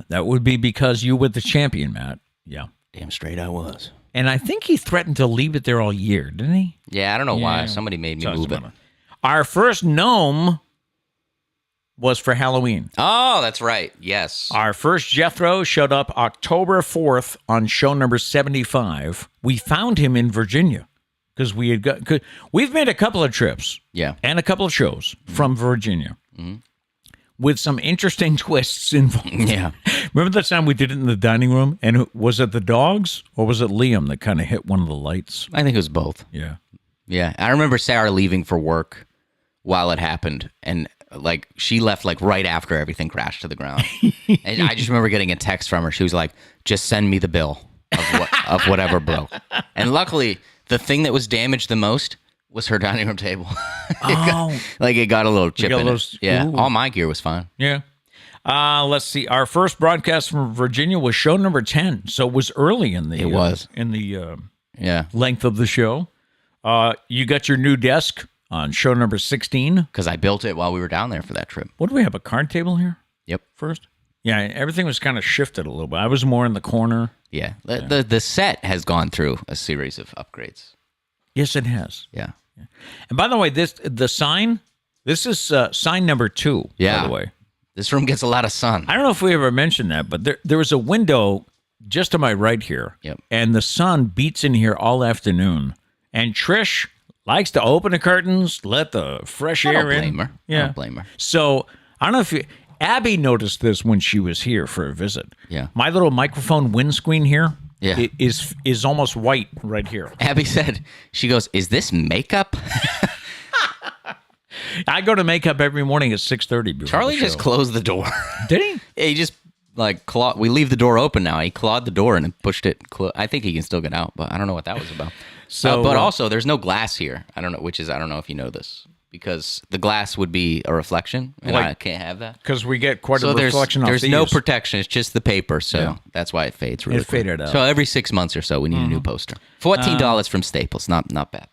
Speaker 2: That would be because you were the champion, Matt. Yeah.
Speaker 1: Damn straight I was.
Speaker 2: And I think he threatened to leave it there all year, didn't he?
Speaker 1: Yeah, I don't know why. Somebody made me move it.
Speaker 2: Our first gnome was for Halloween.
Speaker 1: Oh, that's right. Yes.
Speaker 2: Our first Jethro showed up October 4th on show number 75. We found him in Virginia because we've made a couple of trips.
Speaker 1: Yeah.
Speaker 2: And a couple of shows from Virginia. With some interesting twists involved.
Speaker 1: Yeah.
Speaker 2: Remember that time we did it in the dining room? And was it the dogs or was it Liam that kind of hit one of the lights?
Speaker 1: I think it was both.
Speaker 2: Yeah.
Speaker 1: Yeah. I remember Sarah leaving for work while it happened. And she left right after everything crashed to the ground. And I just remember getting a text from her. She was like, just send me the bill of whatever broke. And luckily, the thing that was damaged the most was her dining room table. It got a little chip in it. Yeah, all my gear was fine.
Speaker 2: Yeah. Let's see. Our first broadcast from Virginia was show number 10, so it was early in the.
Speaker 1: It was
Speaker 2: in the length of the show. You got your new desk on show number 16
Speaker 1: because I built it while we were down there for that trip.
Speaker 2: What do we have? A card table here?
Speaker 1: Yep.
Speaker 2: First. Yeah, everything was kind of shifted a little bit. I was more in the corner.
Speaker 1: Yeah. The set has gone through a series of upgrades.
Speaker 2: Yes, it has.
Speaker 1: Yeah.
Speaker 2: And by the way, the sign, this is sign number 2,
Speaker 1: yeah.
Speaker 2: By the way.
Speaker 1: This room gets a lot of sun.
Speaker 2: I don't know if we ever mentioned that, but there was a window just to my right here.
Speaker 1: Yep.
Speaker 2: And the sun beats in here all afternoon. And Trish likes to open the curtains, let the fresh air in.
Speaker 1: I don't blame her.
Speaker 2: Yeah.
Speaker 1: I don't blame her.
Speaker 2: So, I don't know if Abby noticed this when she was here for a visit.
Speaker 1: Yeah.
Speaker 2: My little microphone windscreen here.
Speaker 1: Yeah.
Speaker 2: It is almost white right here.
Speaker 1: Abby said, she goes, is this makeup?
Speaker 2: I go to makeup every morning at 6:30.
Speaker 1: Charlie just closed the door.
Speaker 2: Did he?
Speaker 1: Yeah, he just we leave the door open now. He clawed the door and pushed it. I think he can still get out, but I don't know what that was about. So, but also there's no glass here. I don't know if you know this. Because the glass would be a reflection, and I can't have that.
Speaker 2: Because we get quite a reflection off
Speaker 1: there's
Speaker 2: these.
Speaker 1: no protection. It's just the paper, so that's why it fades really quick.
Speaker 2: It faded out.
Speaker 1: So every 6 months or so, we need a new poster. $14 from Staples. Not bad.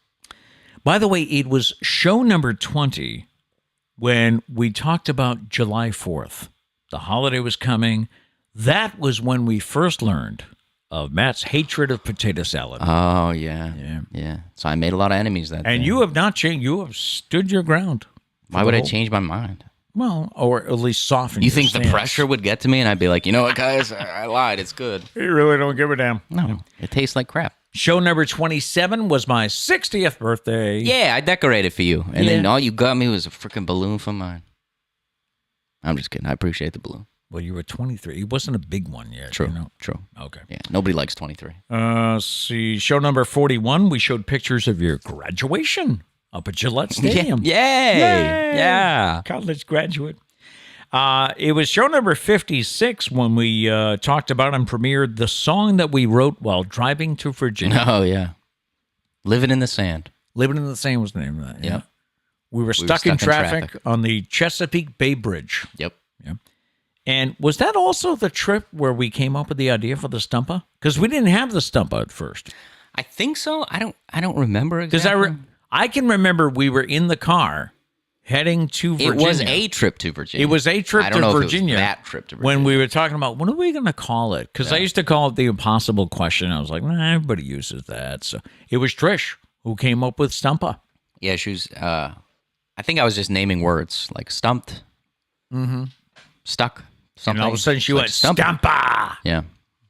Speaker 2: By the way, it was show number 20 when we talked about July 4th. The holiday was coming. That was when we first learned of Matt's hatred of potato salad.
Speaker 1: Oh, yeah. So I made a lot of enemies that day.
Speaker 2: And you have not changed. You have stood your ground.
Speaker 1: Why would I change my mind?
Speaker 2: Well, or at least soften.
Speaker 1: You
Speaker 2: your
Speaker 1: think
Speaker 2: stance.
Speaker 1: the pressure would get to me, and I'd be like, you know what, guys, I lied. It's good.
Speaker 2: You really don't give a damn.
Speaker 1: No, it tastes like crap.
Speaker 2: Show number 27 was my 60th birthday.
Speaker 1: Yeah, I decorated for you, and
Speaker 2: Yeah.
Speaker 1: then all you got me was a freaking balloon for mine. I'm just kidding. I appreciate the balloon.
Speaker 2: Well, you were 23. It wasn't a big one yet.
Speaker 1: True.
Speaker 2: You know?
Speaker 1: True.
Speaker 2: Okay.
Speaker 1: Yeah. Nobody likes 23.
Speaker 2: See, show number 41, we showed pictures of your graduation up at Gillette Stadium.
Speaker 1: Yay!
Speaker 2: Yay!
Speaker 1: Yeah.
Speaker 2: College graduate. It was show number 56 when we talked about and premiered the song that we wrote while driving to Virginia.
Speaker 1: Oh yeah. Living in the sand.
Speaker 2: Living in the Sand was the name of that.
Speaker 1: Yeah.
Speaker 2: We were stuck in traffic on the Chesapeake Bay Bridge.
Speaker 1: Yep.
Speaker 2: Yeah. And was that also the trip where we came up with the idea for the Stumpah? Because we didn't have the Stumpah at first.
Speaker 1: I think so. I don't remember
Speaker 2: Because
Speaker 1: exactly.
Speaker 2: I can remember we were in the car heading to Virginia.
Speaker 1: It was a trip to Virginia.
Speaker 2: It was a trip
Speaker 1: I don't
Speaker 2: to
Speaker 1: know
Speaker 2: Virginia.
Speaker 1: If it was that trip to Virginia.
Speaker 2: When we were talking about, what are we going to call it? Because I used to call it the impossible question. I was like, nah, everybody uses that. So it was Trish who came up with Stumpah.
Speaker 1: Yeah, she was. I think I was just naming words like stumped, stuck, something.
Speaker 2: And all of a sudden she
Speaker 1: Like
Speaker 2: went,
Speaker 1: Stumpah.
Speaker 2: Stumpah!
Speaker 1: Yeah.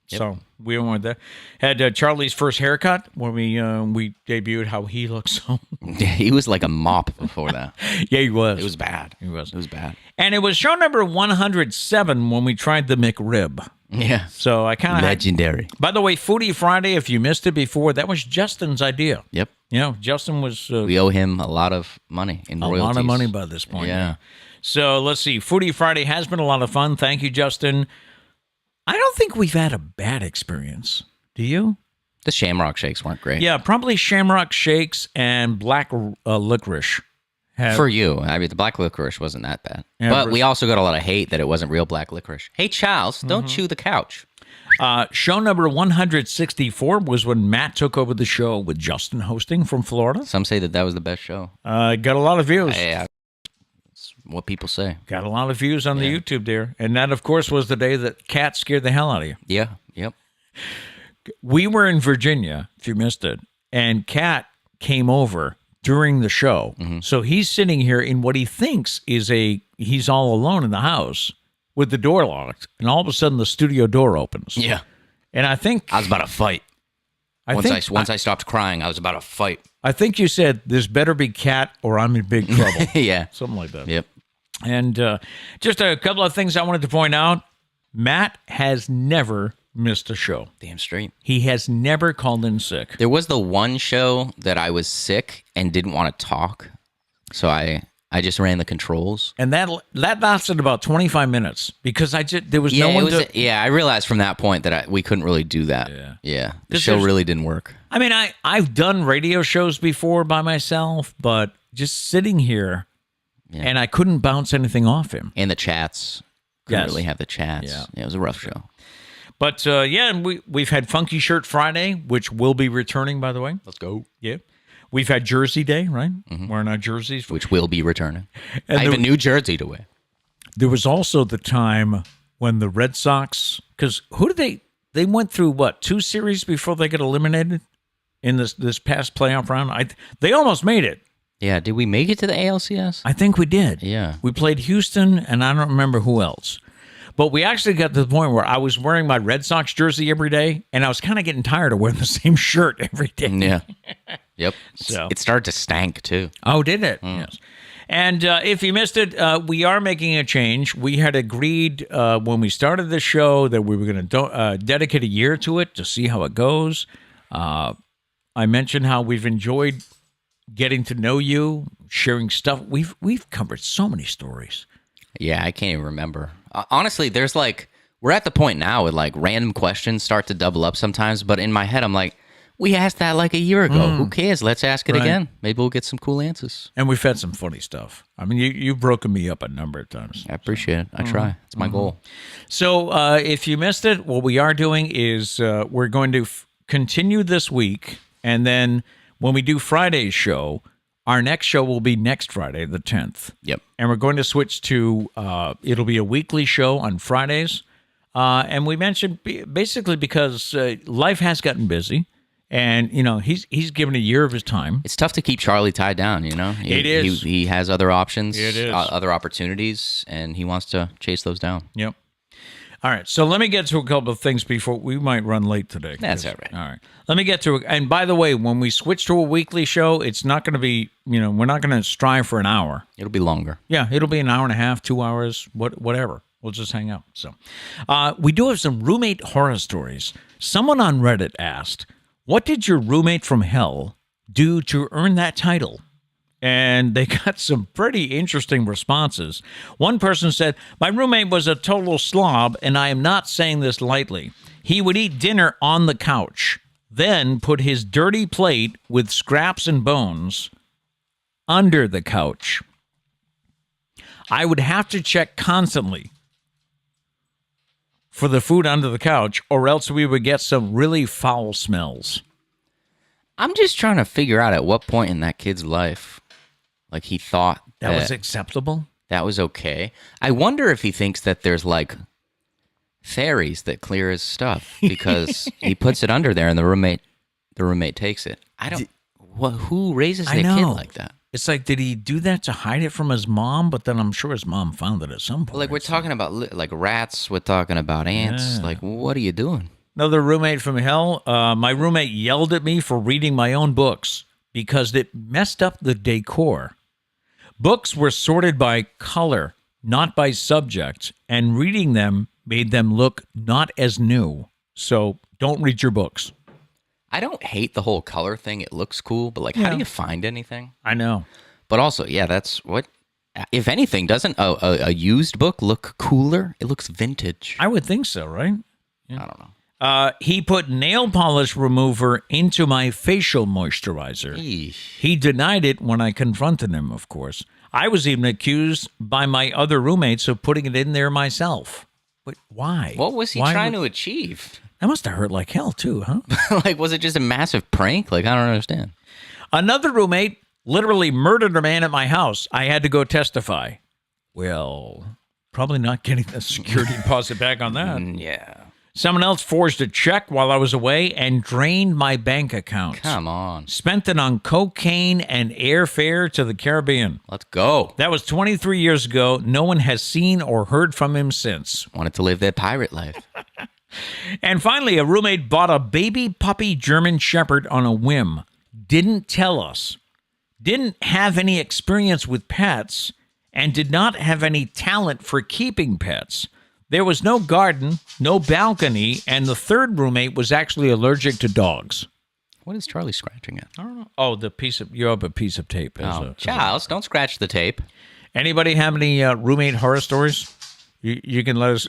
Speaker 2: So we went there. Had Charlie's first haircut when we debuted How He Looks So.
Speaker 1: He was like a mop before that.
Speaker 2: Yeah, he was.
Speaker 1: It was bad.
Speaker 2: He was.
Speaker 1: It was bad.
Speaker 2: And it was show number 107 when we tried the McRib.
Speaker 1: Yeah.
Speaker 2: So I kind of
Speaker 1: Legendary.
Speaker 2: By the way, Foodie Friday, if you missed it before, that was Justin's idea.
Speaker 1: Yep.
Speaker 2: You know, Justin was
Speaker 1: We owe him a lot of money in royalties.
Speaker 2: a lot of money by this point.
Speaker 1: Yeah.
Speaker 2: So let's see. Foodie Friday has been a lot of fun. Thank you, Justin. I don't think we've had a bad experience. Do you?
Speaker 1: The Shamrock Shakes weren't great.
Speaker 2: Yeah, probably Shamrock Shakes and black licorice.
Speaker 1: For you. I mean, the black licorice wasn't that bad.
Speaker 2: Yeah,
Speaker 1: but we also got a lot of hate that it wasn't real black licorice. Hey, Charles, don't chew the couch.
Speaker 2: Show number 164 was when Matt took over the show with Justin hosting from Florida.
Speaker 1: Some say that was the best show.
Speaker 2: Got a lot of views.
Speaker 1: Yeah. That's what people say.
Speaker 2: Got a lot of views on the YouTube there. And that, of course, was the day that Cat scared the hell out of you.
Speaker 1: Yeah. Yep.
Speaker 2: We were in Virginia, if you missed it, and Cat came over during the show. So he's sitting here in what he thinks is he's all alone in the house with the door locked, and all of a sudden the studio door opens.
Speaker 1: Yeah.
Speaker 2: And I think
Speaker 1: I was about to fight. Once I stopped crying, I was about to fight.
Speaker 2: I think you said, "This better be Cat or I'm in big trouble."
Speaker 1: Yeah.
Speaker 2: Something like that.
Speaker 1: Yep.
Speaker 2: And just a couple of things I wanted to point out. Matt has never missed a show.
Speaker 1: Damn straight.
Speaker 2: He has never called in sick.
Speaker 1: There was the one show that I was sick and didn't want to talk. So I just ran the controls.
Speaker 2: And that lasted about 25 minutes because there was no one to...
Speaker 1: I realized from that point that we couldn't really do that. Yeah. The show really didn't work.
Speaker 2: I mean, I've done radio shows before by myself, but just sitting here and I couldn't bounce anything off him.
Speaker 1: And the chats. Couldn't
Speaker 2: Yes.
Speaker 1: really have the chats.
Speaker 2: Yeah.
Speaker 1: It was a rough show.
Speaker 2: But and we've had Funky Shirt Friday, which will be returning, by the way.
Speaker 1: Let's go.
Speaker 2: Yeah. We've had Jersey Day, right? Wearing our jerseys.
Speaker 1: Which will be returning.
Speaker 2: And
Speaker 1: I have a new jersey to wear.
Speaker 2: There was also the time when the Red Sox, because who did they went through, what, 2 series before they got eliminated in this past playoff round? They almost made it.
Speaker 1: Yeah, did we make it to the ALCS?
Speaker 2: I think we did.
Speaker 1: Yeah.
Speaker 2: We played Houston, and I don't remember who else. But we actually got to the point where I was wearing my Red Sox jersey every day, and I was kind of getting tired of wearing the same shirt every day.
Speaker 1: Yeah. Yep.
Speaker 2: So-
Speaker 1: It started to stank, too.
Speaker 2: Oh, did it? Yes. And if you missed it, we are making a change. We had agreed when we started the show that we were going to dedicate a year to it to see how it goes. I mentioned how we've enjoyed getting to know you, sharing stuff. We've covered so many stories.
Speaker 1: Yeah, I can't even remember. Honestly, there's we're at the point now with random questions start to double up sometimes, but in my head, I'm like, we asked that a year ago. Who cares? Let's ask it again. Maybe we'll get some cool answers.
Speaker 2: And we've had some funny stuff. I mean, you've broken me up a number of times.
Speaker 1: I appreciate it. I try. It's my goal.
Speaker 2: So if you missed it, what we are doing is we're going to continue this week, and then when we do Friday's show, our next show will be next Friday, the 10th.
Speaker 1: Yep.
Speaker 2: And we're going to switch to, it'll be a weekly show on Fridays. And we mentioned basically because life has gotten busy, And, he's given a year of his time.
Speaker 1: It's tough to keep Charlie tied down,
Speaker 2: It is.
Speaker 1: He has other options,
Speaker 2: It is.
Speaker 1: Other opportunities, and he wants to chase those down.
Speaker 2: Yep. All right, so let me get to a couple of things before we might run late today.
Speaker 1: That's all right.
Speaker 2: All right. Let me get to it. And by the way, when we switch to a weekly show, it's not going to be, we're not going to strive for an hour.
Speaker 1: It'll be longer.
Speaker 2: Yeah, it'll be an hour and a half, 2 hours, whatever. We'll just hang out. So we do have some roommate horror stories. Someone on Reddit asked, what did your roommate from hell do to earn that title? And they got some pretty interesting responses. One person said, my roommate was a total slob, and I am not saying this lightly. He would eat dinner on the couch, then put his dirty plate with scraps and bones under the couch. I would have to check constantly for the food under the couch, or else we would get some really foul smells.
Speaker 1: I'm just trying to figure out at what point in that kid's life, like, he thought
Speaker 2: that was acceptable.
Speaker 1: That was okay. I wonder if he thinks that there's like fairies that clear his stuff because he puts it under there and the roommate takes it. Who raises their kid like that?
Speaker 2: It's like, did he do that to hide it from his mom? But then I'm sure his mom found it at some point.
Speaker 1: Like, we're talking about like rats. We're talking about ants.
Speaker 2: Yeah.
Speaker 1: Like, what are you doing?
Speaker 2: Another roommate from hell. My roommate yelled at me for reading my own books because it messed up the decor. Books were sorted by color, not by subject, and reading them made them look not as new. So don't read your books.
Speaker 1: I don't hate the whole color thing. It looks cool, but like, how do you find anything?
Speaker 2: I know.
Speaker 1: But also, yeah, that's what, if anything, doesn't a used book look cooler? It looks vintage.
Speaker 2: I would think so, right?
Speaker 1: Yeah. I don't know.
Speaker 2: He put nail polish remover into my facial moisturizer.
Speaker 1: Eesh.
Speaker 2: He denied it when I confronted him, of course. I was even accused by my other roommates of putting it in there myself. But why?
Speaker 1: What was he trying to achieve?
Speaker 2: That must have hurt like hell, too, huh?
Speaker 1: Like, was it just a massive prank? Like, I don't understand.
Speaker 2: Another roommate literally murdered a man at my house. I had to go testify. Well, probably not getting the security deposit back on that.
Speaker 1: Yeah.
Speaker 2: Someone else forged a check while I was away and drained my bank account.
Speaker 1: Come on.
Speaker 2: Spent it on cocaine and airfare to the Caribbean.
Speaker 1: Let's go.
Speaker 2: That was 23 years ago. No one has seen or heard from him since.
Speaker 1: Wanted to live that pirate life.
Speaker 2: And finally, a roommate bought a baby puppy German Shepherd on a whim. Didn't tell us. Didn't have any experience with pets and did not have any talent for keeping pets. There was no garden, no balcony, and the third roommate was actually allergic to dogs.
Speaker 1: What is Charlie scratching at?
Speaker 2: I don't know. Oh, you have a piece of tape.
Speaker 1: Charles, don't scratch the tape.
Speaker 2: Anybody have any roommate horror stories? You can let us.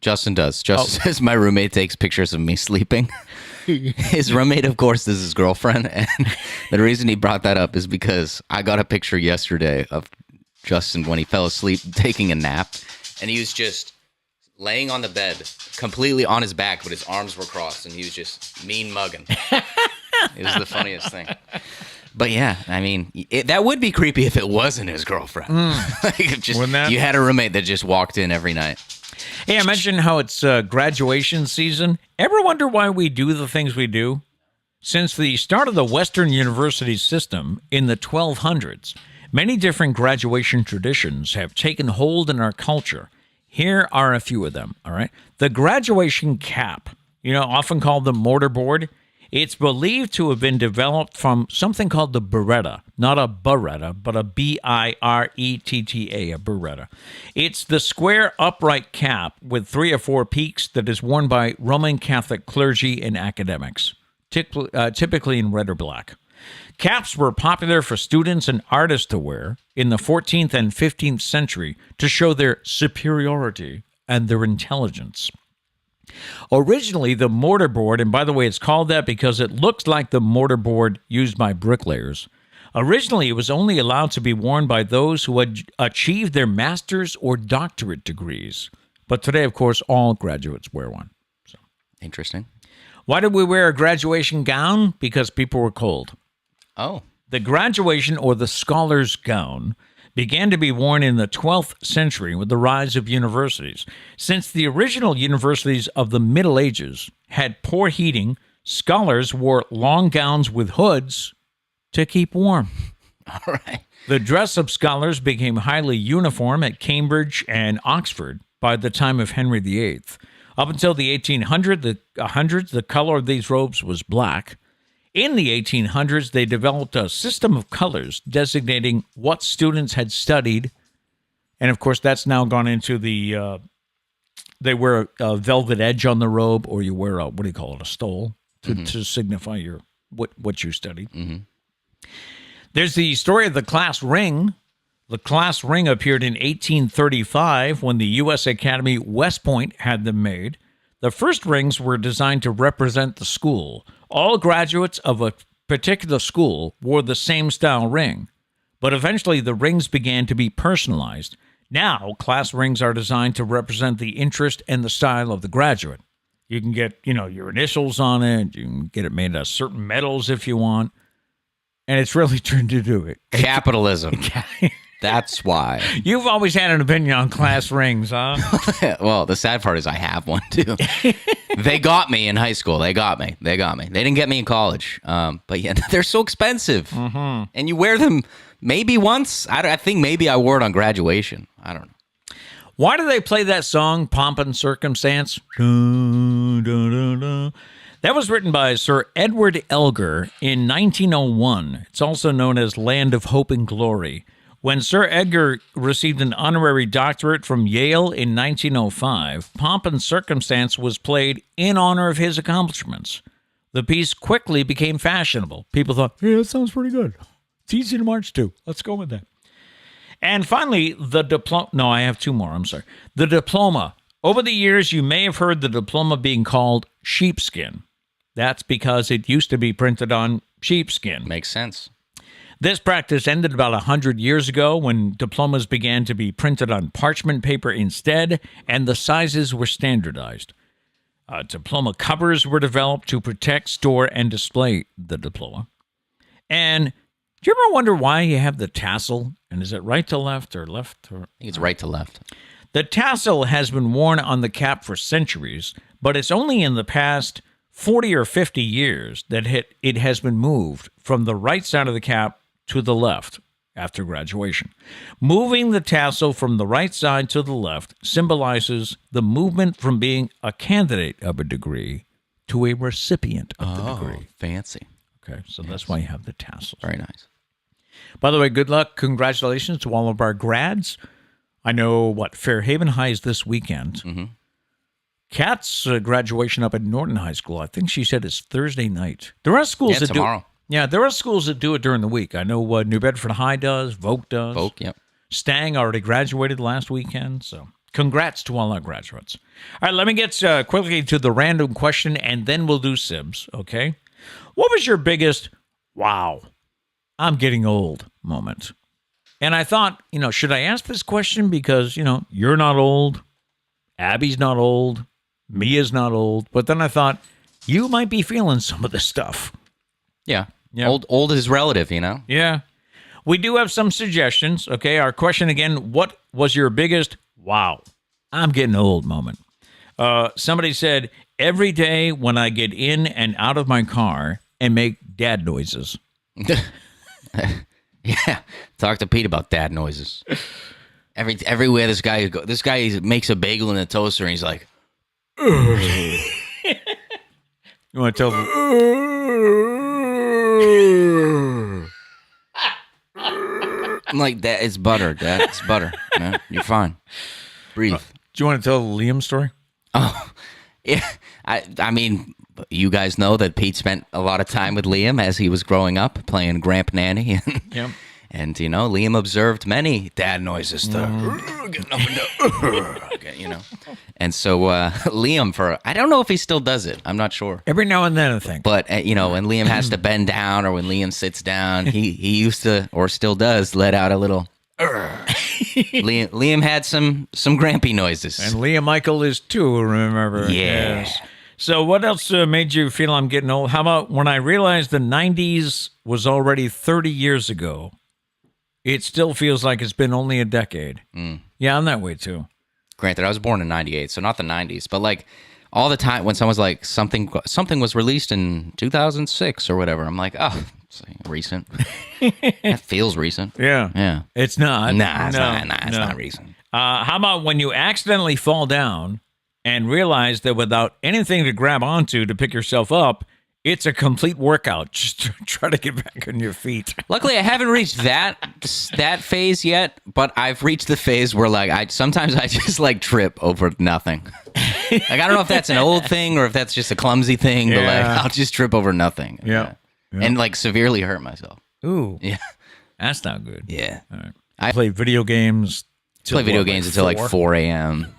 Speaker 1: Justin does. Justin says my roommate takes pictures of me sleeping. His roommate, of course, is his girlfriend, and the reason he brought that up is because I got a picture yesterday of Justin when he fell asleep taking a nap, and he was just laying on the bed, completely on his back, but his arms were crossed, and he was just mean mugging. It was the funniest thing. But yeah, I mean, that would be creepy if it wasn't his girlfriend. You had a roommate that just walked in every night.
Speaker 2: Hey, I mentioned how it's graduation season. Ever wonder why we do the things we do? Since the start of the Western university system in the 1200s, many different graduation traditions have taken hold in our culture. Here are a few of them, all right? The graduation cap, often called the mortarboard. It's believed to have been developed from something called the biretta. Not a barretta, but a B-I-R-E-T-T-A, a biretta. It's the square upright cap with 3 or 4 peaks that is worn by Roman Catholic clergy and academics, typically in red or black. Caps were popular for students and artists to wear in the 14th and 15th century to show their superiority and their intelligence. Originally, the mortarboard, and by the way, it's called that because it looks like the mortarboard used by bricklayers. Originally, it was only allowed to be worn by those who had achieved their master's or doctorate degrees. But today, of course, all graduates wear one. So,
Speaker 1: interesting.
Speaker 2: Why did we wear a graduation gown? Because people were cold.
Speaker 1: Oh.
Speaker 2: The graduation or the scholar's gown began to be worn in the 12th century with the rise of universities. Since the original universities of the Middle Ages had poor heating, Scholars wore long gowns with hoods to keep warm.
Speaker 1: All right.
Speaker 2: The dress of scholars became highly uniform at Cambridge and Oxford by the time of Henry VIII. Up until the 1800s, the color of these robes was black. In the 1800s, they developed a system of colors designating what students had studied. And, of course, that's now gone into they wear a velvet edge on the robe, or you wear a stole to signify what you studied. Mm-hmm. There's the story of the class ring. The class ring appeared in 1835 when the U.S. Academy West Point had them made. The first rings were designed to represent the school. All graduates of a particular school wore the same style ring, but eventually the rings began to be personalized. Now, class rings are designed to represent the interest and the style of the graduate. You can get, your initials on it. You can get it made of certain metals if you want. And it's really turned into it.
Speaker 1: Capitalism. That's why.
Speaker 2: You've always had an opinion on class rings, huh?
Speaker 1: Well, the sad part is I have one, too. They got me in high school. They got me. They didn't get me in college. But yeah, they're so expensive. Mm-hmm. And you wear them maybe once. I think maybe I wore it on graduation. I don't know.
Speaker 2: Why do they play that song, Pomp and Circumstance? Dun, dun, dun, dun. That was written by Sir Edward Elgar in 1901. It's also known as Land of Hope and Glory. When Sir Edgar received an honorary doctorate from Yale in 1905, Pomp and Circumstance was played in honor of his accomplishments. The piece quickly became fashionable. People thought, hey, that sounds pretty good. It's easy to march to. Let's go with that. And finally, the diploma. No, I have two more. I'm sorry. The diploma. Over the years, you may have heard the diploma being called sheepskin. That's because it used to be printed on sheepskin.
Speaker 1: Makes sense.
Speaker 2: This practice ended about 100 years ago when diplomas began to be printed on parchment paper instead, and the sizes were standardized. Diploma covers were developed to protect, store, and display the diploma. And do you ever wonder why you have the tassel? And is it right to left or left?
Speaker 1: I think it's right to left.
Speaker 2: The tassel has been worn on the cap for centuries, but it's only in the past 40 or 50 years that it has been moved from the right side of the cap to the left after graduation. Moving the tassel from the right side to the left symbolizes the movement from being a candidate of a degree to a recipient of the degree.
Speaker 1: Fancy.
Speaker 2: Okay, so that's why you have the tassels.
Speaker 1: Very nice.
Speaker 2: By the way, good luck. Congratulations to all of our grads. I know, Fairhaven High is this weekend. Mm-hmm. Kat's graduation up at Norton High School, I think she said it's Thursday night. There are schools that
Speaker 1: tomorrow.
Speaker 2: There are schools that do it during the week. I know New Bedford High does, Voke does.
Speaker 1: Voke, yep.
Speaker 2: Stang already graduated last weekend, so congrats to all our graduates. All right, let me get quickly to the random question, and then we'll do Sibs, okay? What was your biggest, wow, I'm getting old moment? And I thought, should I ask this question because, you're not old, Abby's not old, Mia's not old, but then I thought, you might be feeling some of this stuff.
Speaker 1: Yeah. Old is relative,
Speaker 2: Yeah. We do have some suggestions, okay? Our question again, what was your biggest, wow, I'm getting old moment? Somebody said, every day when I get in and out of my car and make dad noises.
Speaker 1: Yeah. Talk to Pete about dad noises. Everywhere this guy makes a bagel in a toaster and he's like,
Speaker 2: you want to tell them?
Speaker 1: I'm like, Dad, it's butter, Dad. It's butter. Man, you're fine. Breathe.
Speaker 2: Do you want to tell the Liam story?
Speaker 1: Oh, yeah. I mean, you guys know that Pete spent a lot of time with Liam as he was growing up, playing Gramp Nanny.
Speaker 2: Yep.
Speaker 1: And, Liam observed many dad noises. Getting up and down, And so Liam, I don't know if he still does it. I'm not sure.
Speaker 2: Every now and then, I think.
Speaker 1: But, when Liam has to bend down or when Liam sits down, he used to, or still does, let out a little... Liam had some grampy noises.
Speaker 2: And Liam Michael is too, remember?
Speaker 1: Yeah.
Speaker 2: Yes. So what else made you feel I'm getting old? How about when I realized the 90s was already 30 years ago? It still feels like it's been only a decade. Mm. Yeah, I'm that way too.
Speaker 1: Granted, I was born in 98, so not the 90s. But all the time when someone's like something was released in 2006 or whatever, I'm like, oh, it's recent. That feels recent.
Speaker 2: Yeah. It's not.
Speaker 1: Nah, it's not recent.
Speaker 2: How about when you accidentally fall down and realize that without anything to grab onto to pick yourself up, it's a complete workout just to try to get back on your feet.
Speaker 1: Luckily, I haven't reached that phase yet, but I've reached the phase where like sometimes I just like trip over nothing. Like I don't know if that's an old thing or if that's just a clumsy thing, but like I'll just trip over nothing.
Speaker 2: Yeah.
Speaker 1: And like severely hurt myself.
Speaker 2: Ooh.
Speaker 1: Yeah.
Speaker 2: That's not good.
Speaker 1: Yeah.
Speaker 2: All right. I play video games.
Speaker 1: Until like 4 a.m.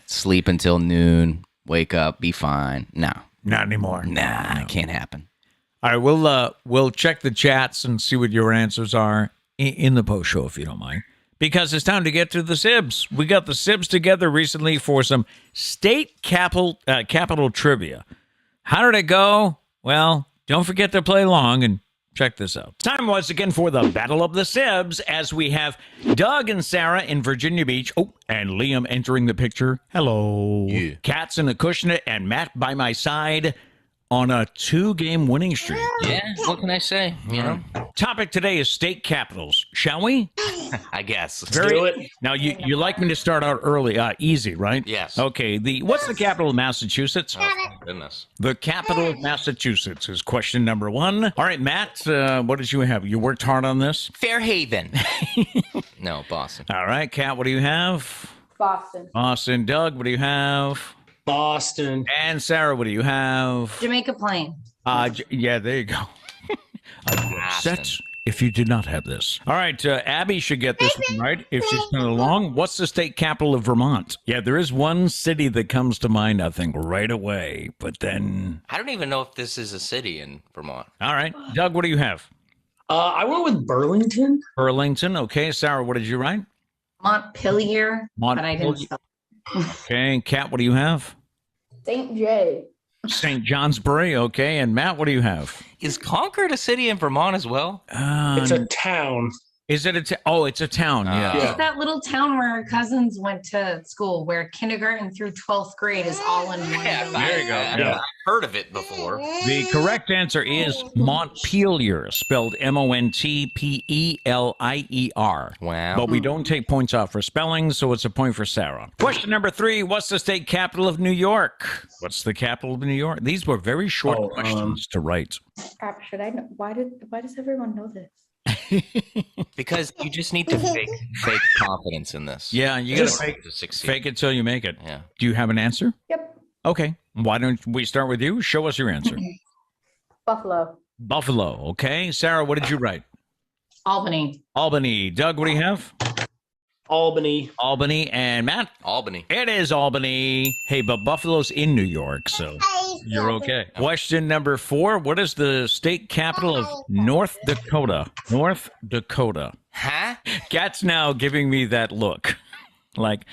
Speaker 1: Sleep until noon. Wake up. Be fine. No.
Speaker 2: Not anymore.
Speaker 1: Nah, it can't happen.
Speaker 2: All right, we'll check the chats and see what your answers are in the post show if you don't mind. Because it's time to get to the Sibs. We got the Sibs together recently for some state capital trivia. How did it go? Well, don't forget to play along and check this out. Time once again for the Battle of the Sibs as we have Doug and Sarah in Virginia Beach. Oh, and Liam entering the picture. Hello.
Speaker 1: Yeah.
Speaker 2: Cats in a cushionette and Matt by my side on a 2-game winning streak.
Speaker 1: Yeah, what can I say? You know?
Speaker 2: Topic today is state capitals. Shall we?
Speaker 1: I guess.
Speaker 3: Do it.
Speaker 2: Now, you like me to start out early, easy, right?
Speaker 1: Yes.
Speaker 2: Okay, what's the capital of Massachusetts?
Speaker 1: Oh, thank goodness.
Speaker 2: The capital of Massachusetts is question number 1. All right, Matt, what did you have? You worked hard on this?
Speaker 1: Fairhaven. No, Boston.
Speaker 2: All right, Kat, what do you have?
Speaker 4: Boston.
Speaker 2: Boston. Doug, what do you have?
Speaker 3: Boston.
Speaker 2: And Sarah, what do you have?
Speaker 4: Jamaica Plain.
Speaker 2: Yeah, there you go. I'd be upset if you did not have this. All right, Abby should get this one right if she's been along. What's the state capital of Vermont? Yeah, there is one city that comes to mind, I think, right away. But then...
Speaker 1: I don't even know if this is a city in Vermont.
Speaker 2: All right. Doug, what do you have?
Speaker 3: I went with Burlington.
Speaker 2: Burlington. Okay. Sarah, what did you write?
Speaker 4: Montpelier. But I didn't spell.
Speaker 2: Okay. Kat, what do you have?
Speaker 4: St. J.
Speaker 2: St. Johnsbury. Okay. And Matt, what do you have?
Speaker 1: Is Concord a city in Vermont as well?
Speaker 3: It's a town.
Speaker 2: Is it it's a town. Yeah.
Speaker 4: It's that little town where our cousins went to school, where kindergarten through 12th grade is all in one.
Speaker 2: There you go.
Speaker 1: Yeah. I've heard of it before.
Speaker 2: The correct answer is Montpelier, spelled Montpelier.
Speaker 1: Wow.
Speaker 2: But we don't take points off for spelling, so it's a point for Sarah. Question number 3, what's the state capital of New York? What's the capital of New York? These were very short questions to write.
Speaker 4: Crap, should I know? Why does everyone know this?
Speaker 1: Because you just need to fake confidence in this.
Speaker 2: Yeah, you got to fake it till you make it.
Speaker 1: Yeah.
Speaker 2: Do you have an answer?
Speaker 4: Yep.
Speaker 2: Okay. Why don't we start with you? Show us your answer.
Speaker 4: Buffalo.
Speaker 2: Buffalo. Okay. Sarah, what did you write?
Speaker 4: Albany.
Speaker 2: Albany. Doug, what do you have?
Speaker 3: Albany.
Speaker 2: Albany. And Matt?
Speaker 1: Albany.
Speaker 2: It is Albany. Hey, but Buffalo's in New York, so you're okay. Question number 4. What is the state capital of North Dakota? North Dakota.
Speaker 1: Huh?
Speaker 2: Kat's now giving me that look. Like,